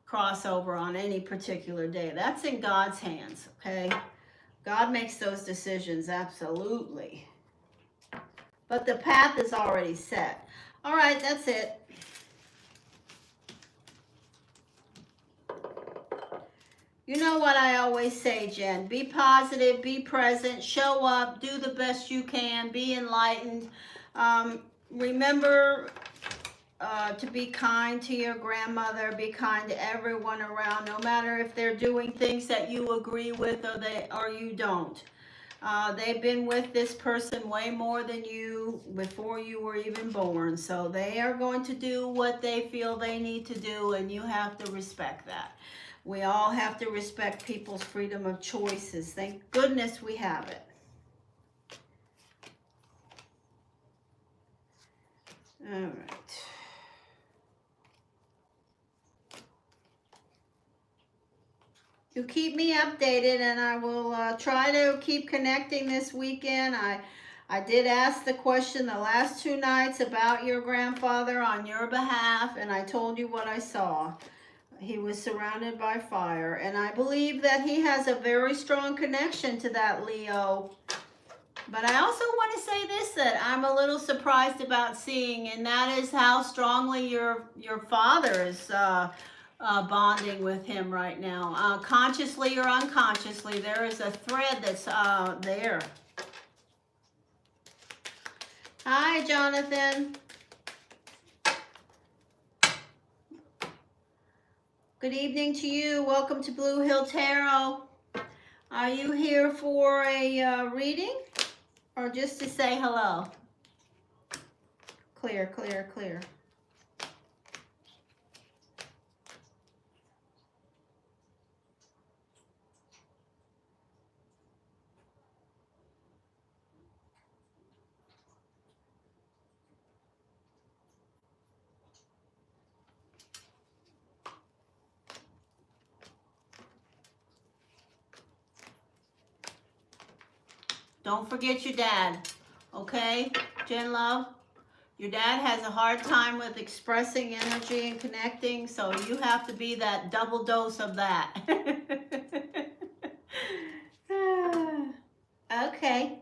cross over on any particular day. That's in God's hands, okay? God makes those decisions, absolutely. But the path is already set. All right, that's it. You know what I always say, Jen. Be positive, be present, show up, do the best you can, be enlightened. Remember to be kind to your grandmother, be kind to everyone around, no matter if they're doing things that you agree with or you don't. They've been with this person way more than you before you were even born. So they are going to do what they feel they need to do, and you have to respect that. We all have to respect people's freedom of choices. Thank goodness we have it. All right. You keep me updated, and I will try to keep connecting this weekend. I did ask the question the last 2 nights about your grandfather on your behalf, and I told you what I saw. He was surrounded by fire, and I believe that he has a very strong connection to that Leo. But I also want to say this that I'm a little surprised about seeing, and that is how strongly your father is bonding with him right now. Consciously or unconsciously, there is a thread that's there. Hi, Jonathan. Good evening to you. Welcome to Blue Hill Tarot. Are you here for a reading or just to say hello? Clear, clear, clear. Don't forget your dad, okay, Jen Love? Your dad has a hard time with expressing energy and connecting, so you have to be that double dose of that. Okay,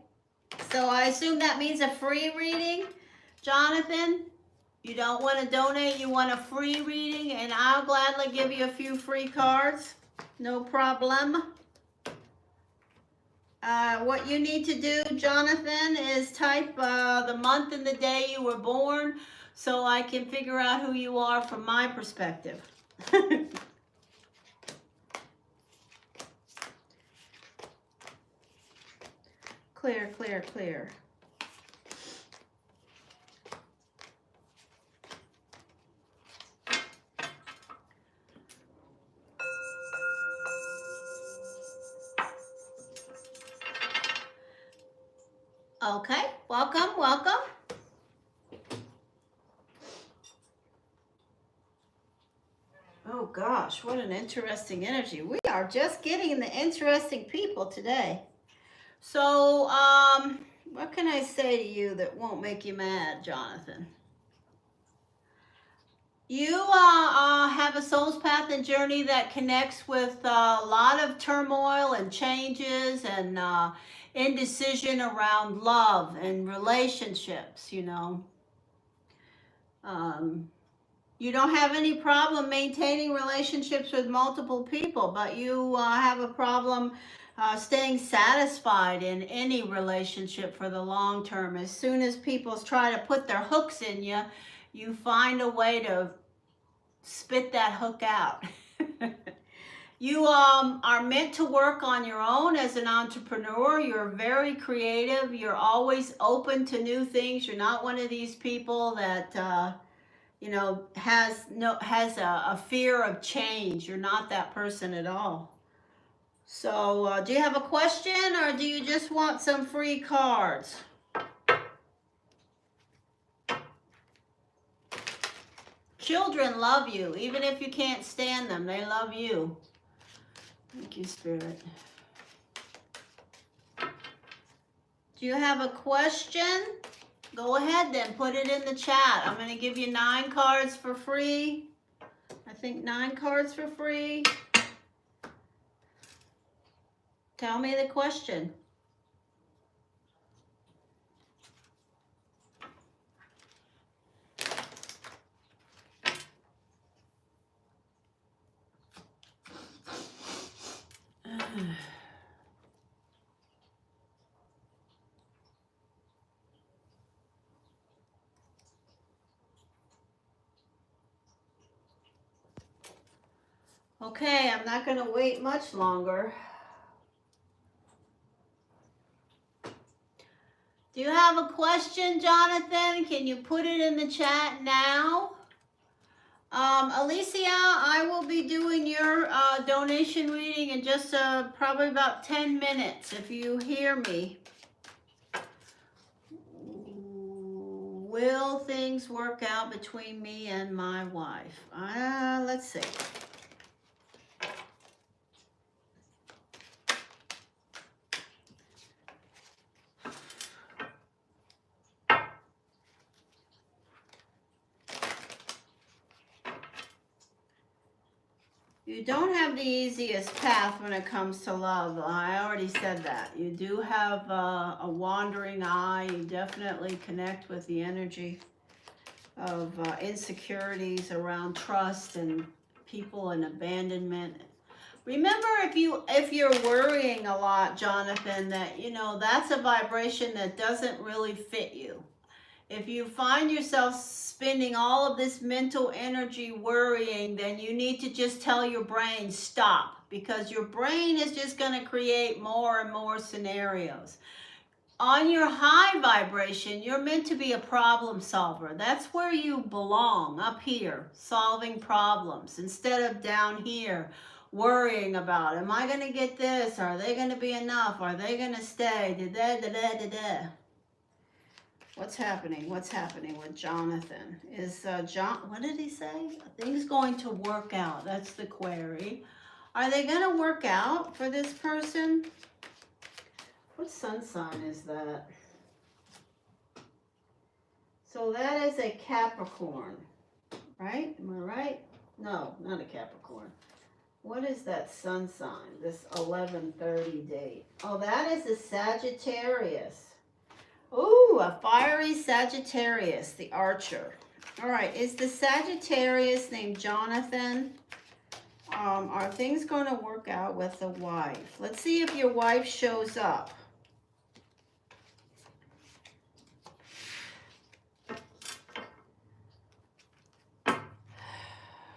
so I assume that means a free reading, Jonathan? You don't want to donate, you want a free reading, and I'll gladly give you a few free cards. No problem. What you need to do, Jonathan, is type the month and the day you were born so I can figure out who you are from my perspective. Clear, clear, clear. Okay, welcome, welcome. Oh gosh, what an interesting energy. We are just getting the interesting people today. So, what can I say to you that won't make you mad, Jonathan? You have a soul's path and journey that connects with a lot of turmoil and changes and indecision around love and relationships, you know. You don't have any problem maintaining relationships with multiple people, but you have a problem staying satisfied in any relationship for the long term. As soon as people try to put their hooks in you, you find a way to spit that hook out. You are meant to work on your own as an entrepreneur. You're very creative. You're always open to new things. You're not one of these people that you know, has a fear of change. You're not that person at all. So do you have a question, or do you just want some free cards? Children love you, even if you can't stand them. They love you. Thank you, Spirit. Do you have a question? Go ahead then, put it in the chat. I'm going to give you 9 cards for free. I think 9 cards for free. Tell me the question. Okay, I'm not going to wait much longer. Do you have a question, Jonathan? Can you put it in the chat now? Alicia, I will be doing your donation reading in just probably about 10 minutes, if you hear me. Will things work out between me and my wife? Let's see. You don't have the easiest path when it comes to love. I already said that. You do have a wandering eye. You definitely connect with the energy of insecurities around trust and people and abandonment. Remember, if you're worrying a lot, Jonathan, that that's a vibration that doesn't really fit you. If you find yourself spending all of this mental energy worrying, then you need to just tell your brain stop, because your brain is just going to create more and more scenarios. On your high vibration, you're meant to be a problem solver. That's where you belong, up here, solving problems, instead of down here worrying about, am I going to get this? Are they going to be enough? Are they going to stay? Da-da-da-da-da-da. What's happening? What's happening with Jonathan? Is what did he say? Are things going to work out? That's the query. Are they going to work out for this person? What sun sign is that? So that is a Capricorn, right? Am I right? No, not a Capricorn. What is that sun sign? This 11:30 date. Oh, that is a Sagittarius. Ooh, a fiery Sagittarius, the Archer. All right, is the Sagittarius named Jonathan? Are things going to work out with the wife? Let's see if your wife shows up.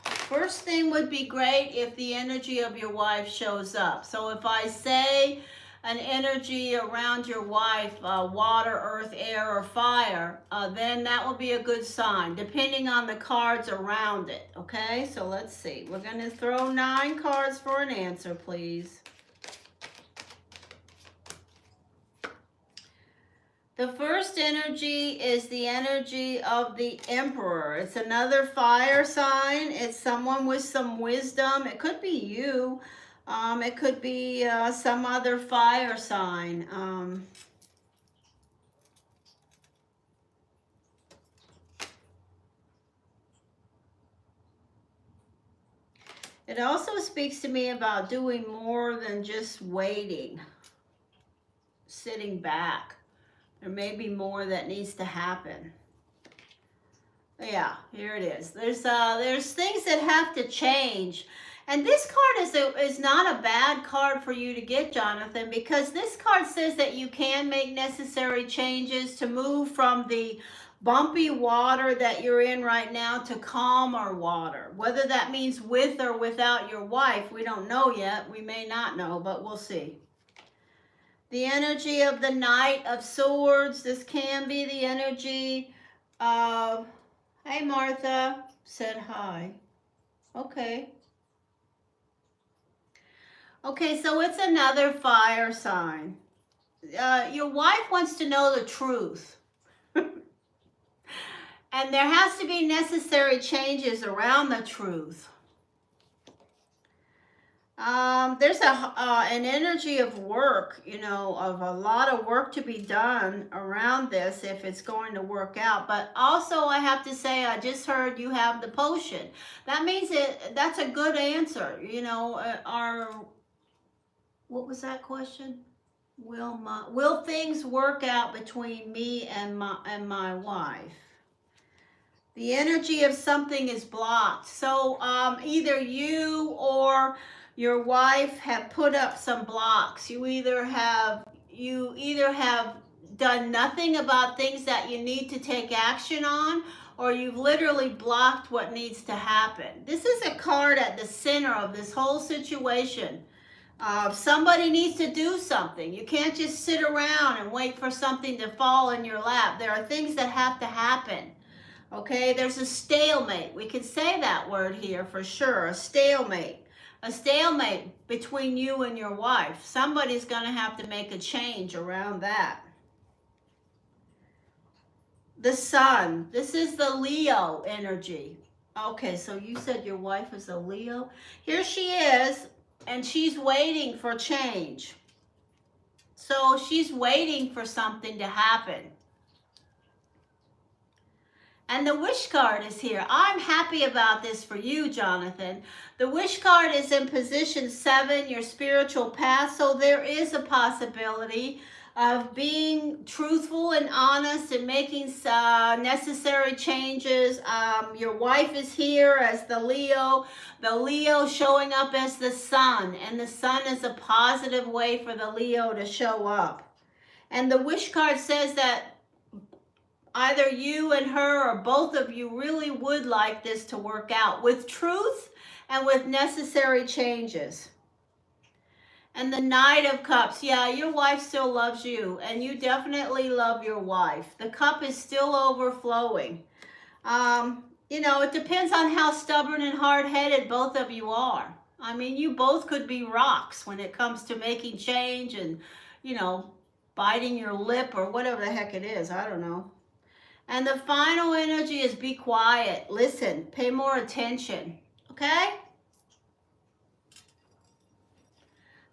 First thing would be great if the energy of your wife shows up. So if I say an energy around your wife, water, earth, air, or fire, then that will be a good sign, depending on the cards around it, okay? So let's see. We're going to throw 9 cards for an answer, please. The first energy is the energy of the Emperor. It's another fire sign. It's someone with some wisdom. It could be you. It could be some other fire sign. It also speaks to me about doing more than just waiting, sitting back. There may be more that needs to happen. Yeah, here it is. There's things that have to change. And this card is not a bad card for you to get, Jonathan, because this card says that you can make necessary changes to move from the bumpy water that you're in right now to calmer water. Whether that means with or without your wife, we don't know yet. We may not know, but we'll see. The energy of the Knight of Swords. This can be the energy of, hey, Martha, said hi. Okay. Okay, so it's another fire sign. Your wife wants to know the truth. And there has to be necessary changes around the truth. There's an energy of work, of a lot of work to be done around this if it's going to work out. But also I have to say, I just heard you have the potion. That means that's a good answer. What was that question? Will things work out between me and my wife? The energy of something is blocked. So either you or your wife have put up some blocks. You either have done nothing about things that you need to take action on, or you've literally blocked what needs to happen. This is a card at the center of this whole situation. Somebody needs to do something. You can't just sit around and wait for something to fall in your lap. There are things that have to happen. Okay, there's a stalemate. We can say that word here for sure, a stalemate. A stalemate between you and your wife. Somebody's going to have to make a change around that. The sun. This is the Leo energy. Okay, so you said your wife is a Leo. Here she is, and she's waiting for change. So she's waiting for something to happen. And the wish card is here. I'm happy about this for you, Jonathan. The wish card is in position 7, your spiritual path. So there is a possibility of being truthful and honest and making necessary changes. Your wife is here as the Leo showing up as the sun. And the sun is a positive way for the Leo to show up. And the wish card says that either you and her or both of you really would like this to work out with truth and with necessary changes. And the Knight of Cups. Yeah, your wife still loves you, and you definitely love your wife. The cup is still overflowing. You know, it depends on how stubborn and hard-headed both of you are. I mean, you both could be rocks when it comes to making change and, you know, biting your lip or whatever the heck it is. I don't know. And the final energy is be quiet. Listen, pay more attention. Okay?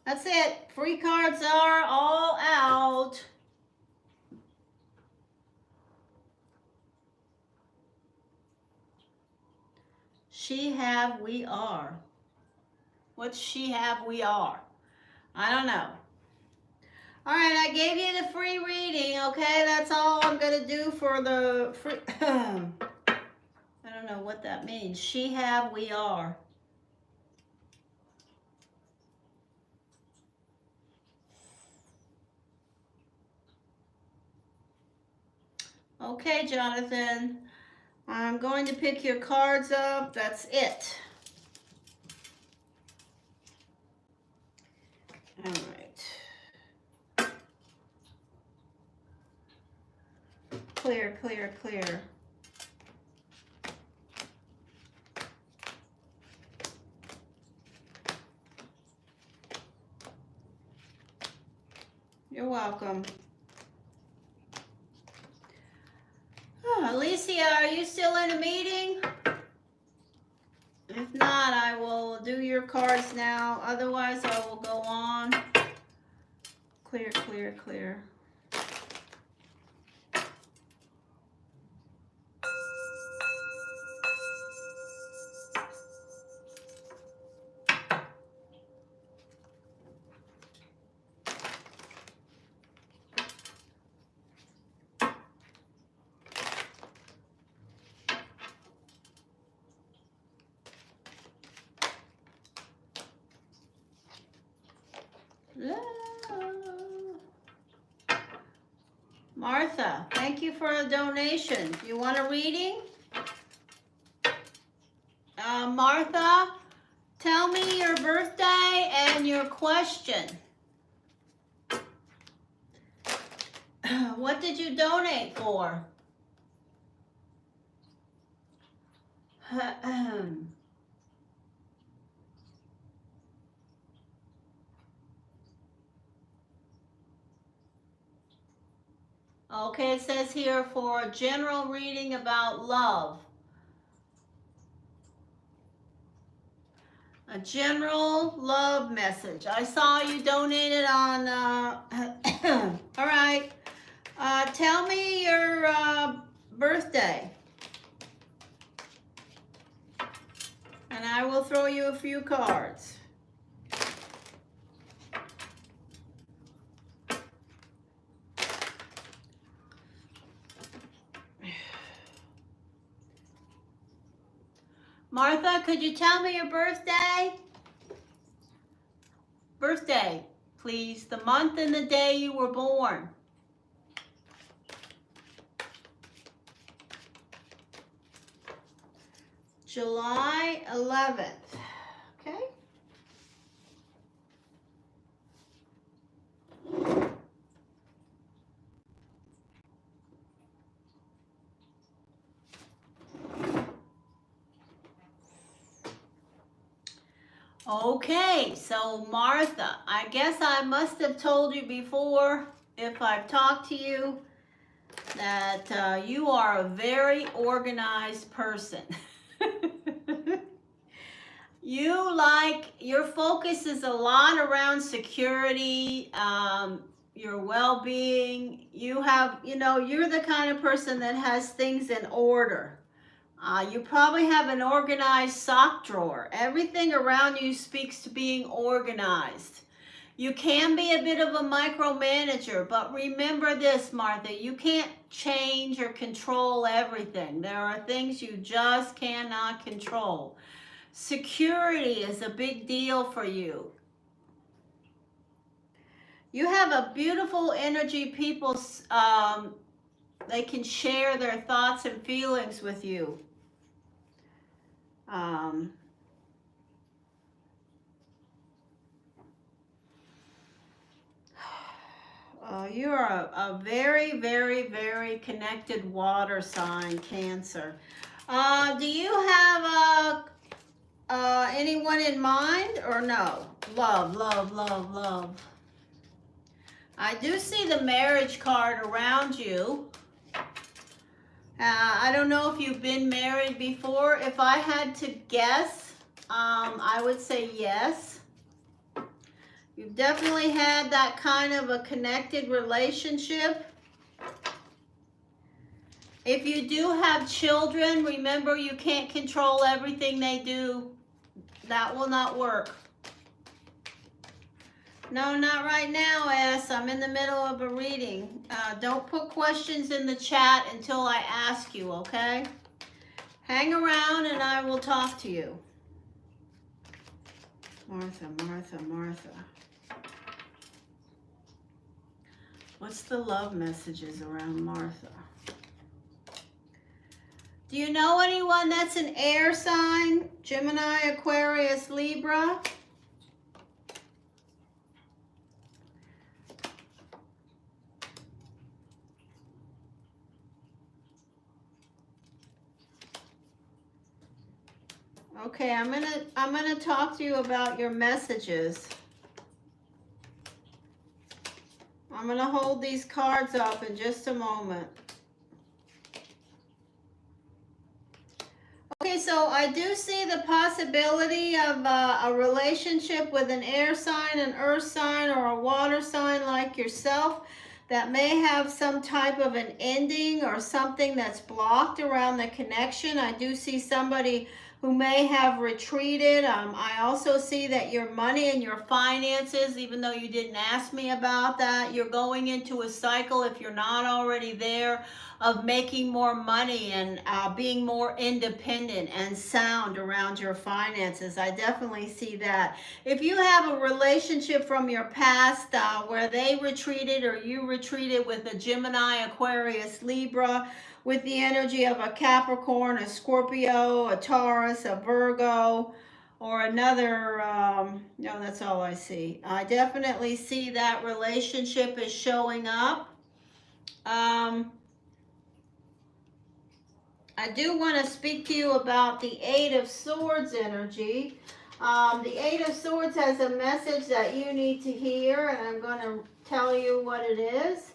That's it. Free cards are all out. She have, we are. What's she have, we are? I don't know. All right, I gave you the free reading, okay? That's all I'm going to do for the free... I don't know what that means. She have, we are. Okay, Jonathan. I'm going to pick your cards up. That's it. All right. Clear, clear, clear. You're welcome. Oh, Alicia, are you still in a meeting? If not, I will do your cards now. Otherwise, I will go on. Clear, clear, clear. Martha, thank you for a donation. You want a reading? Martha, tell me your birthday and your question. What did you donate for? Okay, it says here for a general reading about love. A general love message. I saw you donated on, all right. Tell me your birthday. And I will throw you a few cards. Martha, could you tell me your birthday? Birthday, please. The month and the day you were born. July 11th. Okay. Okay, so Martha, I guess I must have told you before, if I've talked to you, that you are a very organized person. Your focus is a lot around security, your well-being. You're the kind of person that has things in order. You probably have an organized sock drawer. Everything around you speaks to being organized. You can be a bit of a micromanager, but remember this, Martha, you can't change or control everything. There are things you just cannot control. Security is a big deal for you. You have a beautiful energy. People, they can share their thoughts and feelings with you. You're a very, very, very connected water sign, Cancer. Do you have anyone in mind or no? Love, love, love, love. I do see the marriage card around you. I don't know if you've been married before. If I had to guess, I would say yes. You've definitely had that kind of a connected relationship. If you do have children, remember you can't control everything they do. That will not work. No, not right now, S. I'm in the middle of a reading. Don't put questions in the chat until I ask you, okay? Hang around and I will talk to you. Martha, Martha, Martha. What's the love messages around Martha? Do you know anyone that's an air sign? Gemini, Aquarius, Libra? Okay, I'm gonna talk to you about your messages. I'm gonna hold these cards up in just a moment. Okay, so I do see the possibility of a relationship with an air sign, an earth sign, or a water sign like yourself that may have some type of an ending or something that's blocked around the connection. I do see somebody who may have retreated. I also see that your money and your finances, even though you didn't ask me about that, you're going into a cycle, if you're not already there, of making more money and being more independent and sound around your finances. I definitely see that. If you have a relationship from your past where they retreated or you retreated with a Gemini, Aquarius, Libra, with the energy of a Capricorn, a Scorpio, a Taurus, a Virgo, or another, no, that's all I see. I definitely see that relationship is showing up. I do want to speak to you about the Eight of Swords energy. The Eight of Swords has a message that you need to hear, and I'm going to tell you what it is.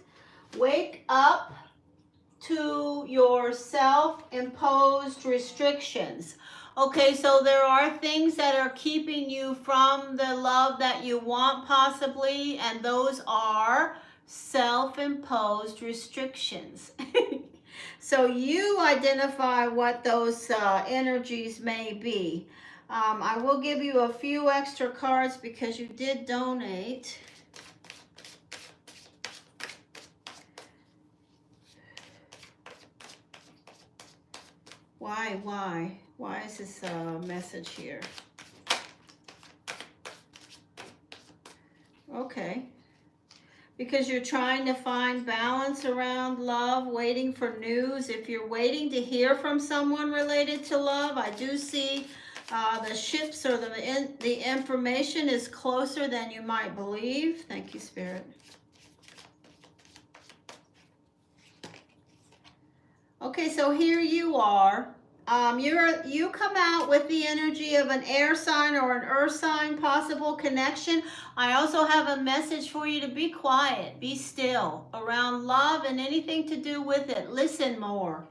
Wake up to your self-imposed restrictions. Okay, so there are things that are keeping you from the love that you want possibly, and those are self-imposed restrictions. So you identify what those energies may be. I will give you a few extra cards because you did donate. Why is this message here? Okay. because you're trying to find balance around love, waiting for news. If you're waiting to hear from someone related to love, I do see the ships or the information is closer than you might believe. Thank you, Spirit. Okay, so here you are. You come out with the energy of an air sign or an earth sign possible connection. I also have a message for you to be quiet, be still around love and anything to do with it. Listen more.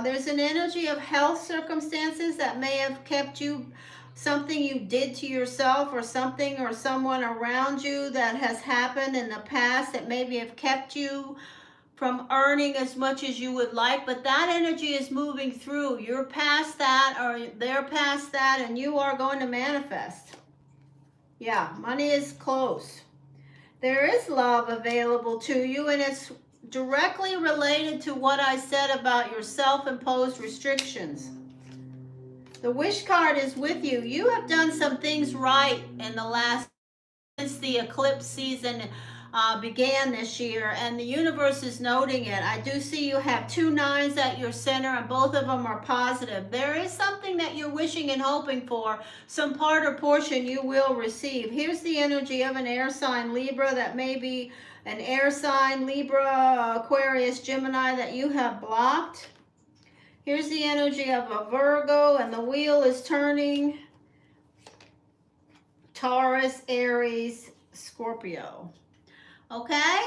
There's an energy of health circumstances that may have kept you, something you did to yourself or something or someone around you that has happened in the past that maybe have kept you from earning as much as you would like, but that energy is moving through. You're past that, or they're past that, and you are going to manifest. Yeah, money is close. There is love available to you, and it's directly related to what I said about your self-imposed restrictions. The wish card is with you. You have done some things right in the last, since the eclipse season began this year, and the universe is noting it. I do see you have 2 9s at your center, and both of them are positive. There is something that you're wishing and hoping for. Some part or portion you will receive. Here's the energy of an air sign, Libra, that may be an air sign, Libra, Aquarius, Gemini, that you have blocked. Here's the energy of a Virgo, and the wheel is turning. Taurus, Aries, Scorpio. Okay?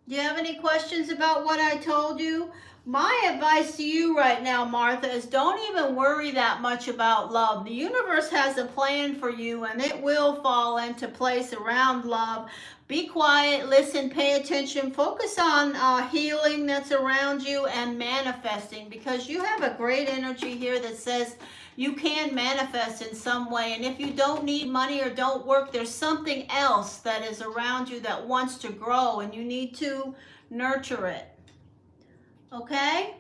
Do you have any questions about what I told you? My advice to you right now, Martha, is don't even worry that much about love. The universe has a plan for you, and it will fall into place around love. Be quiet, listen, pay attention, focus on healing that's around you and manifesting, because you have a great energy here that says you can manifest in some way. And if you don't need money or don't work, there's something else that is around you that wants to grow, and you need to nurture it. Okay?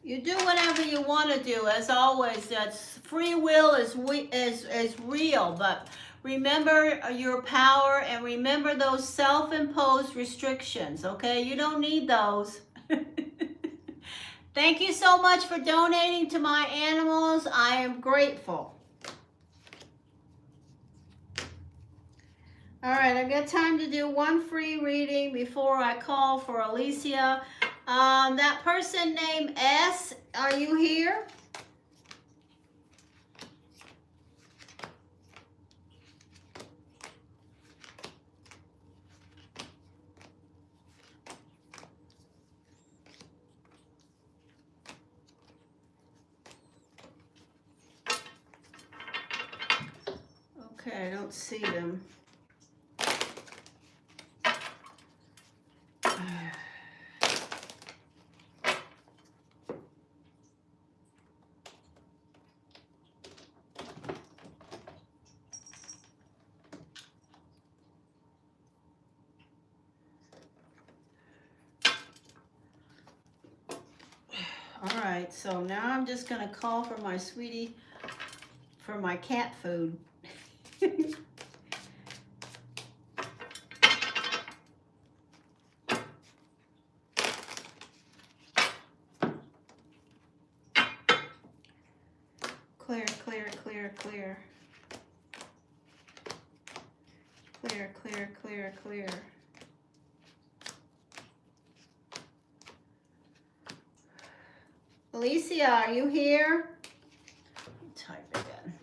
You do whatever you want to do, as always. That's free will is real, but remember your power and remember those self-imposed restrictions, okay? You don't need those. Thank you so much for donating to my animals. I am grateful. All right, I've got time to do one free reading before I call for Alicia. That person named S, are you here? Okay, I don't see them. All right, so now I'm just going to call for my sweetie for my cat food. Clear, clear, clear, clear. Clear, clear, clear, clear. Alicia, are you here? Type again.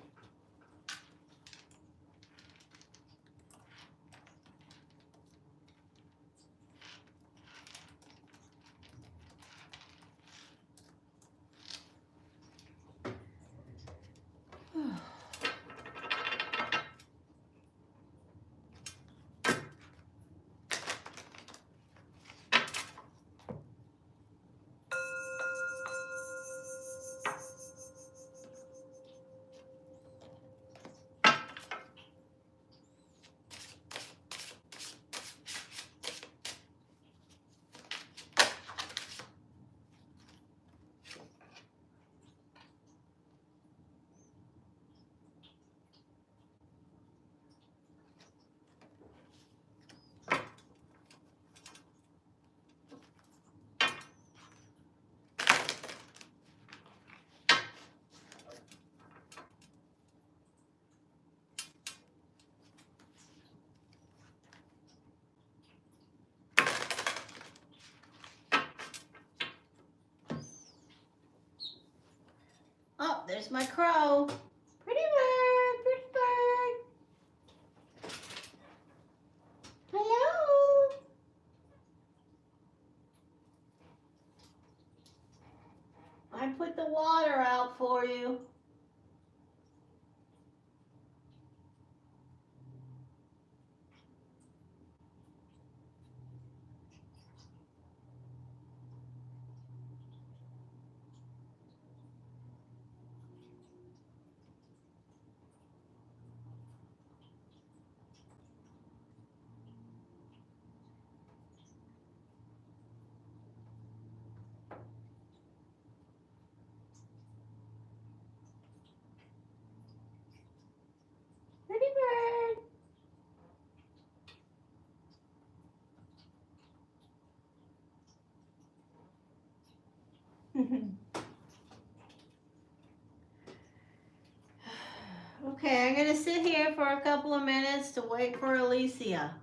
there's my crow. Pretty bird, pretty bird. Hello. I put the water out for you. Pretty bird. Okay, I'm gonna sit here for a couple of minutes to wait for Alicia.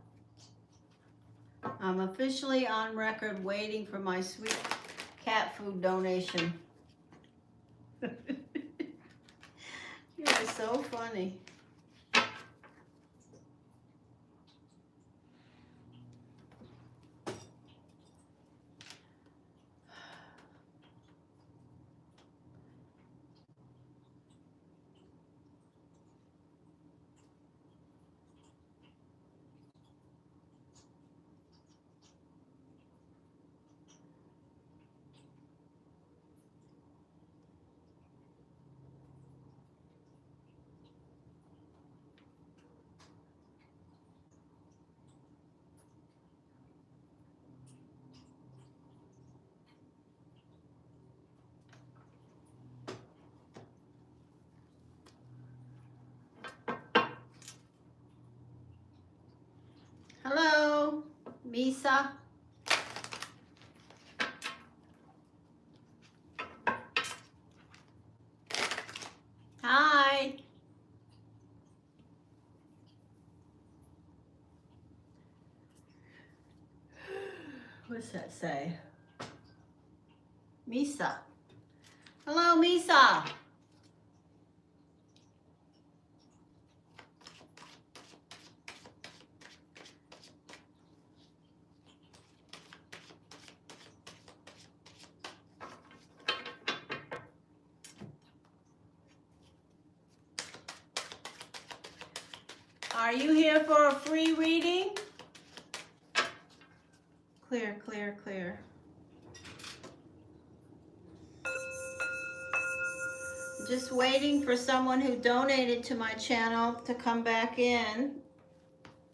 I'm officially on record waiting for my sweet cat food donation. You're so funny. Hello, Misa. Hi. What's that say? Misa. Hello, Misa. Are you here for a free reading? Clear, clear, clear. Just waiting for someone who donated to my channel to come back in.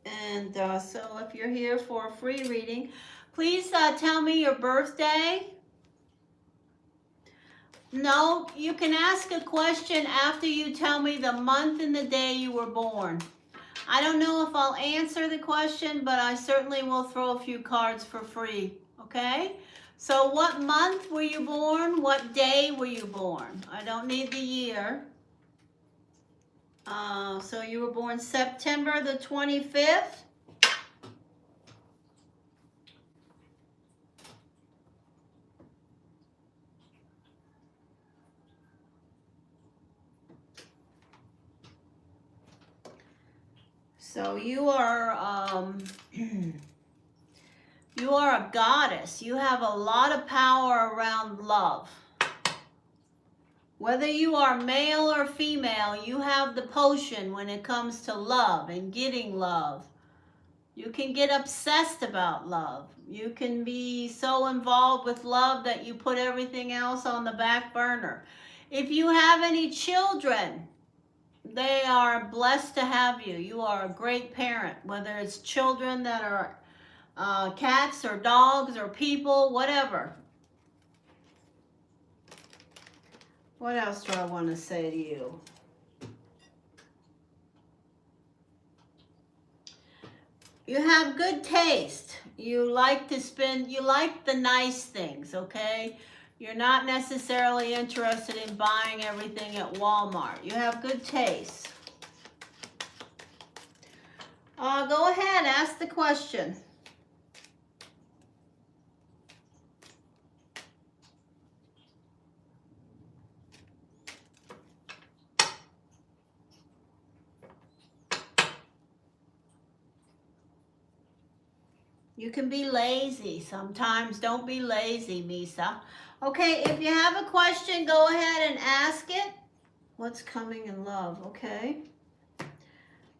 And so if you're here for a free reading, please tell me your birthday. No, you can ask a question after you tell me the month and the day you were born. I don't know if I'll answer the question, but I certainly will throw a few cards for free, okay? So what month were you born? What day were you born? I don't need the year. So you were born September the 25th. So you are you are a goddess. You have a lot of power around love. Whether you are male or female, you have the potion when it comes to love and getting love. You can get obsessed about love. You can be so involved with love that you put everything else on the back burner. If you have any children, they are blessed to have you. You are a great parent, whether it's children that are cats or dogs or people, whatever. What else do I want to say to you? You have good taste. You like to spend, you like the nice things, okay? You're not necessarily interested in buying everything at Walmart. You have good taste. Go ahead, ask the question. You can be lazy sometimes. Don't be lazy, Misa. Okay, if you have a question, go ahead and ask it. What's coming in love? Okay.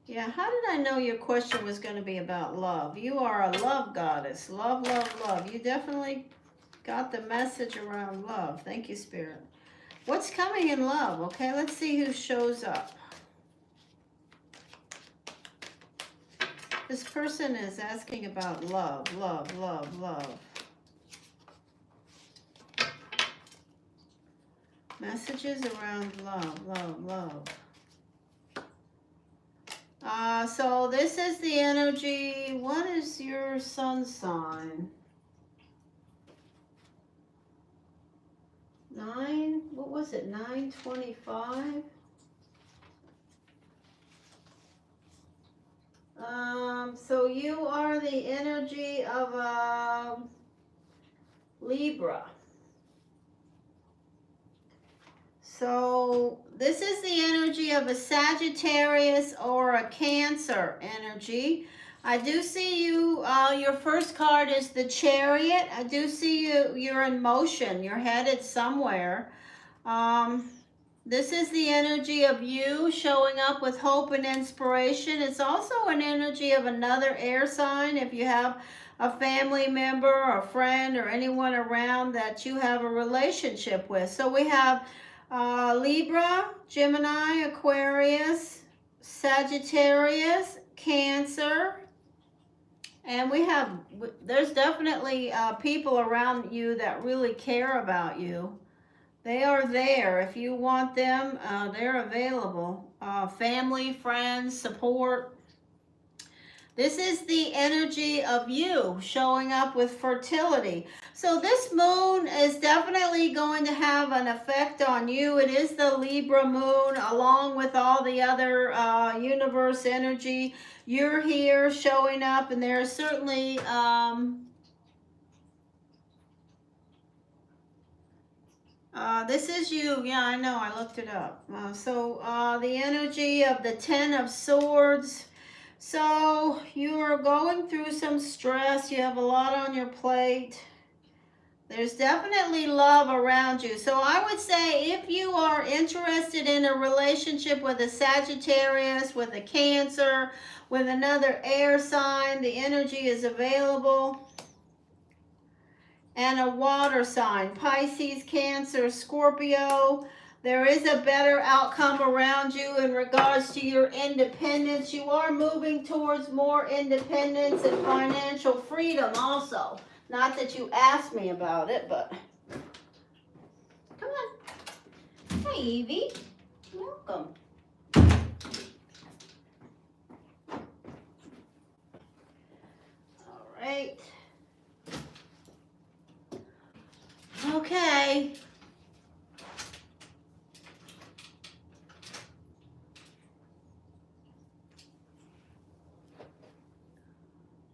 Yeah, how did I know your question was going to be about love? You are a love goddess. Love, love, love. You definitely got the message around love. Thank you, Spirit. What's coming in love? Okay, let's see who shows up. This person is asking about love, love, love, love. Messages around love, love, love. So this is the energy. What is your sun sign? 9, what was it, 925? So you are the energy of a Libra. So this is the energy of a Sagittarius or a Cancer energy. I do see you, your first card is the Chariot. I do see you're in motion. You're headed somewhere. This is the energy of you showing up with hope and inspiration. It's also an energy of another air sign. If you have a family member or a friend or anyone around that you have a relationship with. So we have Libra, Gemini, Aquarius, Sagittarius, Cancer, and there's definitely people around you that really care about you. They are there. If you want them, they're available. Family, friends, support. This is the energy of you showing up with fertility. So this moon is definitely going to have an effect on you. It is the Libra moon along with all the other universe energy. You're here showing up, and there's certainly this is you. Yeah, I know. I looked it up. The energy of the 10 of Swords. So you are going through some stress. You have a lot on your plate. There's definitely love around you. So I would say if you are interested in a relationship with a Sagittarius, with a Cancer, with another air sign, the energy is available. And a water sign, Pisces, Cancer, Scorpio. There is a better outcome around you in regards to your independence. You are moving towards more independence and financial freedom also. Not that you asked me about it, but come on. Hey, Evie. Welcome. All right. Okay.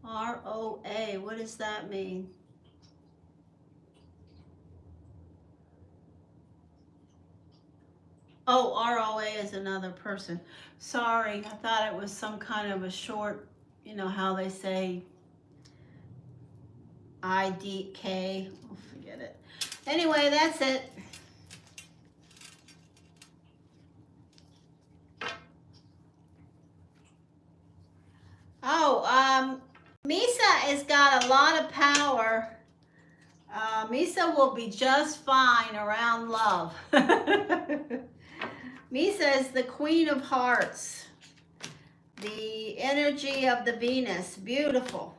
ROA, what does that mean? Oh, ROA is another person. Sorry, I thought it was some kind of a short, you know how they say IDK. Oh, forget it. Anyway, that's it. Oh, Misa has got a lot of power. Misa will be just fine around love. Misa is the Queen of Hearts. The energy of the Venus. Beautiful.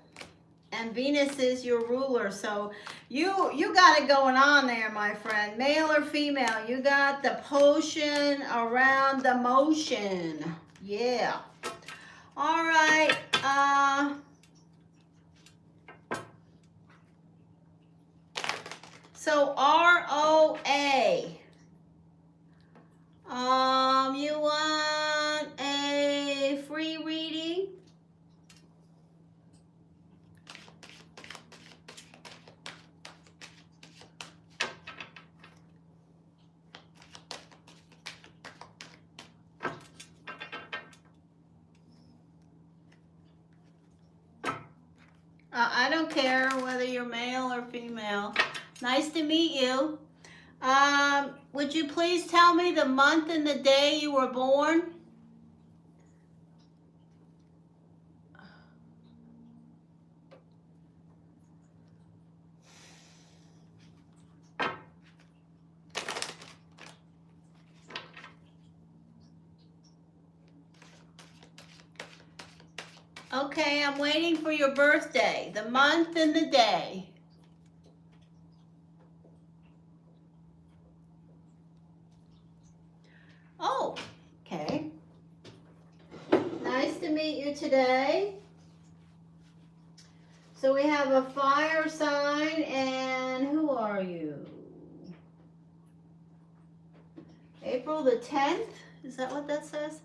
And Venus is your ruler. So you got it going on there, my friend. Male or female, you got the potion around the motion. Yeah. All right. So ROA. You want a free reading? I don't care whether you're male or female. Nice to meet you. Would you please tell me the month and the day you were born? Okay, I'm waiting for your birthday, the month and the day. Oh, okay. Nice to meet you today. So we have a fire sign, and who are you? April the 10th? Is that what that says?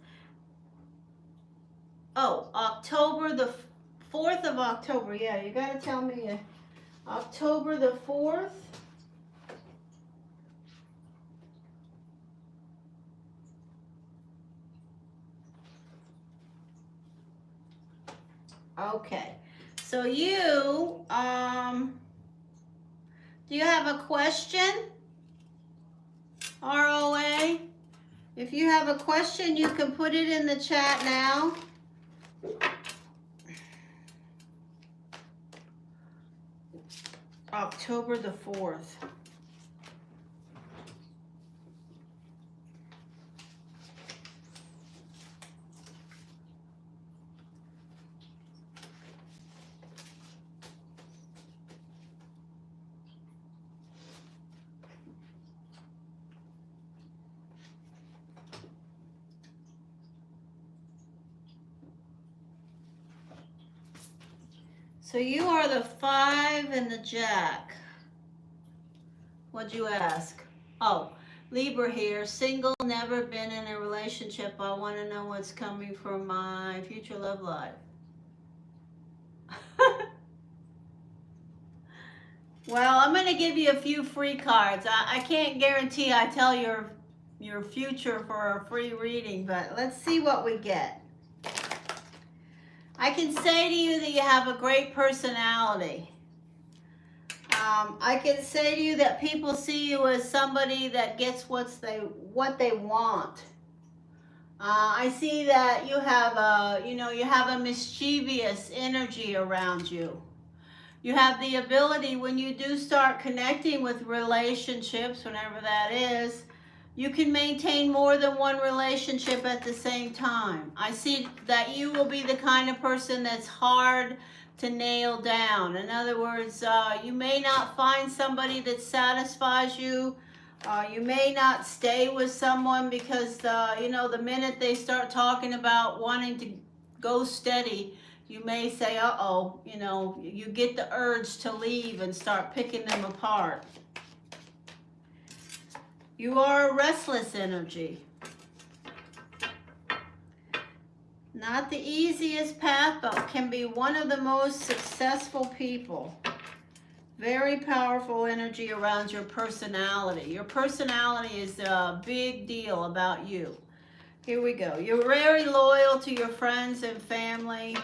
Oh, October the 4th of October. Yeah, you got to tell me October the 4th. Okay. So you, do you have a question? ROA? If you have a question, you can put it in the chat now. October the 4th. So you are the 5 and the Jack. What'd you ask? Oh, Libra here, single, never been in a relationship. I want to know what's coming from my future love life. Well, I'm going to give you a few free cards. I can't guarantee I tell your future for a free reading, but let's see what we get. I can say to you that you have a great personality. I can say to you that people see you as somebody that gets what they want. I see that you have a mischievous energy around you. You have the ability, when you do start connecting with relationships, whenever that is, you can maintain more than one relationship at the same time. I see that you will be the kind of person that's hard to nail down. In other words, you may not find somebody that satisfies you. You may not stay with someone because, the minute they start talking about wanting to go steady, you may say, uh-oh, you get the urge to leave and start picking them apart. You are a restless energy. Not the easiest path, but can be one of the most successful people. Very powerful energy around your personality. Your personality is a big deal about you. Here we go. You're very loyal to your friends and family.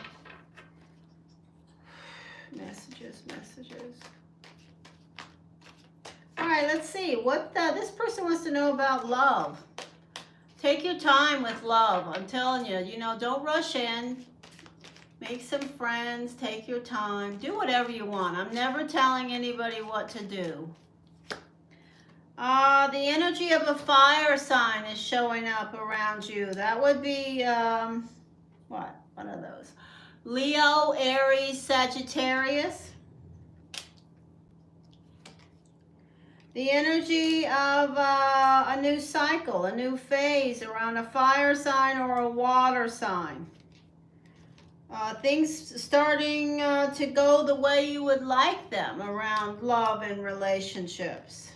Messages. All right, let's see. What this person wants to know about love. Take your time with love. I'm telling you, don't rush in. Make some friends. Take your time. Do whatever you want. I'm never telling anybody what to do. The energy of a fire sign is showing up around you. That would be, what? One of those. Leo, Aries, Sagittarius. The energy of a new cycle, a new phase around a fire sign or a water sign. Things starting to go the way you would like them around love and relationships.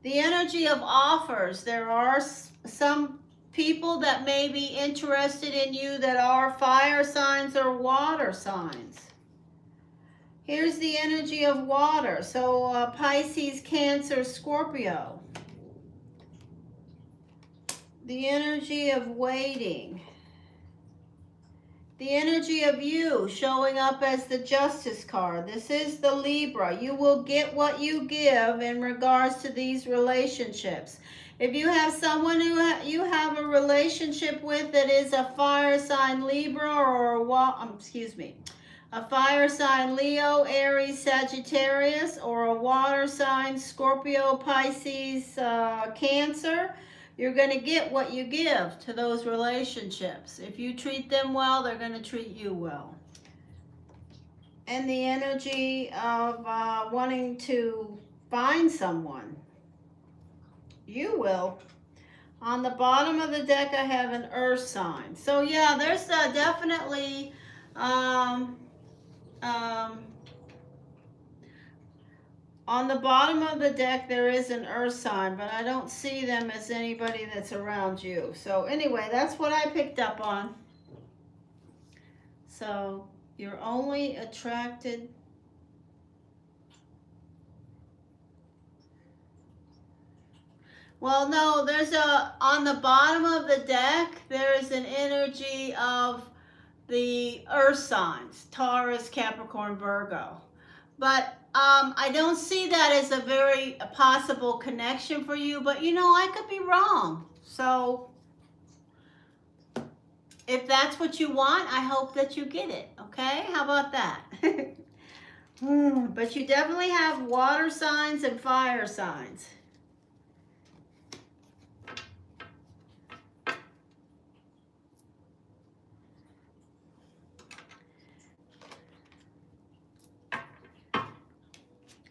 The energy of offers. There are some people that may be interested in you that are fire signs or water signs. Here's the energy of water. So Pisces, Cancer, Scorpio. The energy of waiting. The energy of you showing up as the Justice card. This is the Libra. You will get what you give in regards to these relationships. If you have someone who you have a relationship with that is a fire sign Libra or a fire sign Leo, Aries, Sagittarius, or a water sign Scorpio, Pisces, Cancer, you're going to get what you give to those relationships. If you treat them well, they're going to treat you well. And the energy of wanting to find someone. You will. On the bottom of the deck, I have an earth sign. So yeah, there's definitely on the bottom of the deck, there is an earth sign, but I don't see them as anybody that's around you. So anyway, that's what I picked up on. So you're only attracted. Well, no, there's on the bottom of the deck, there is an energy of the earth signs, Taurus, Capricorn, Virgo. But I don't see that as a very possible connection for you, but you know, I could be wrong. So if that's what you want, I hope that you get it. Okay, how about that? But you definitely have water signs and fire signs.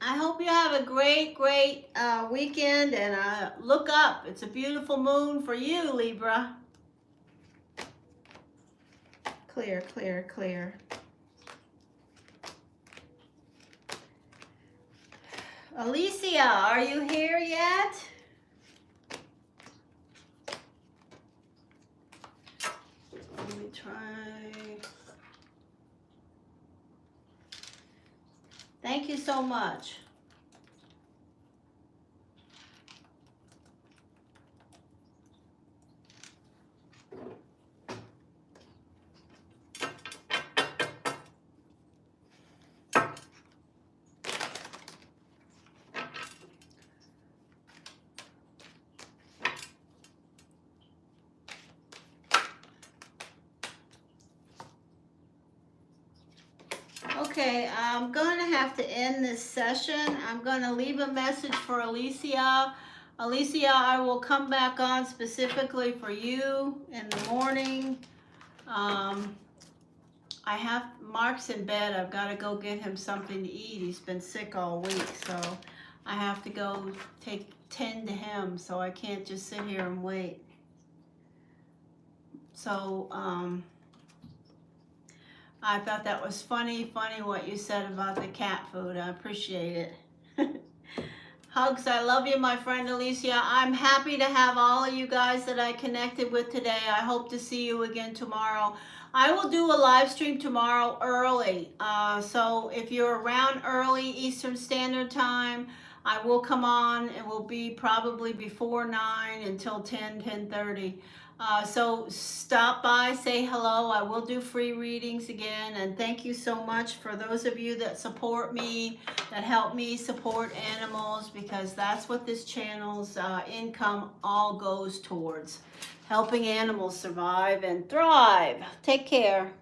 I hope you have a great weekend, and look up. It's a beautiful moon for you, Libra. Clear, clear, clear. Alicia, are you here yet? Let me try. Thank you so much. Okay, I'm going to have to end this session. I'm going to leave a message for Alicia. Alicia, I will come back on specifically for you in the morning. I have Mark's in bed. I've got to go get him something to eat. He's been sick all week, so I have to go tend to him, so I can't just sit here and wait. So, I thought that was funny what you said about the cat food. I appreciate it. Hugs, I love you, my friend Alicia. I'm happy to have all of you guys that I connected with today. I hope to see you again tomorrow. I will do a live stream tomorrow early. So if you're around early Eastern Standard Time, I will come on. It will be probably before 9 until 10:30. So stop by, say hello. I will do free readings again, and thank you so much for those of you that support me, that help me support animals, because that's what this channel's income all goes towards, helping animals survive and thrive. Take care.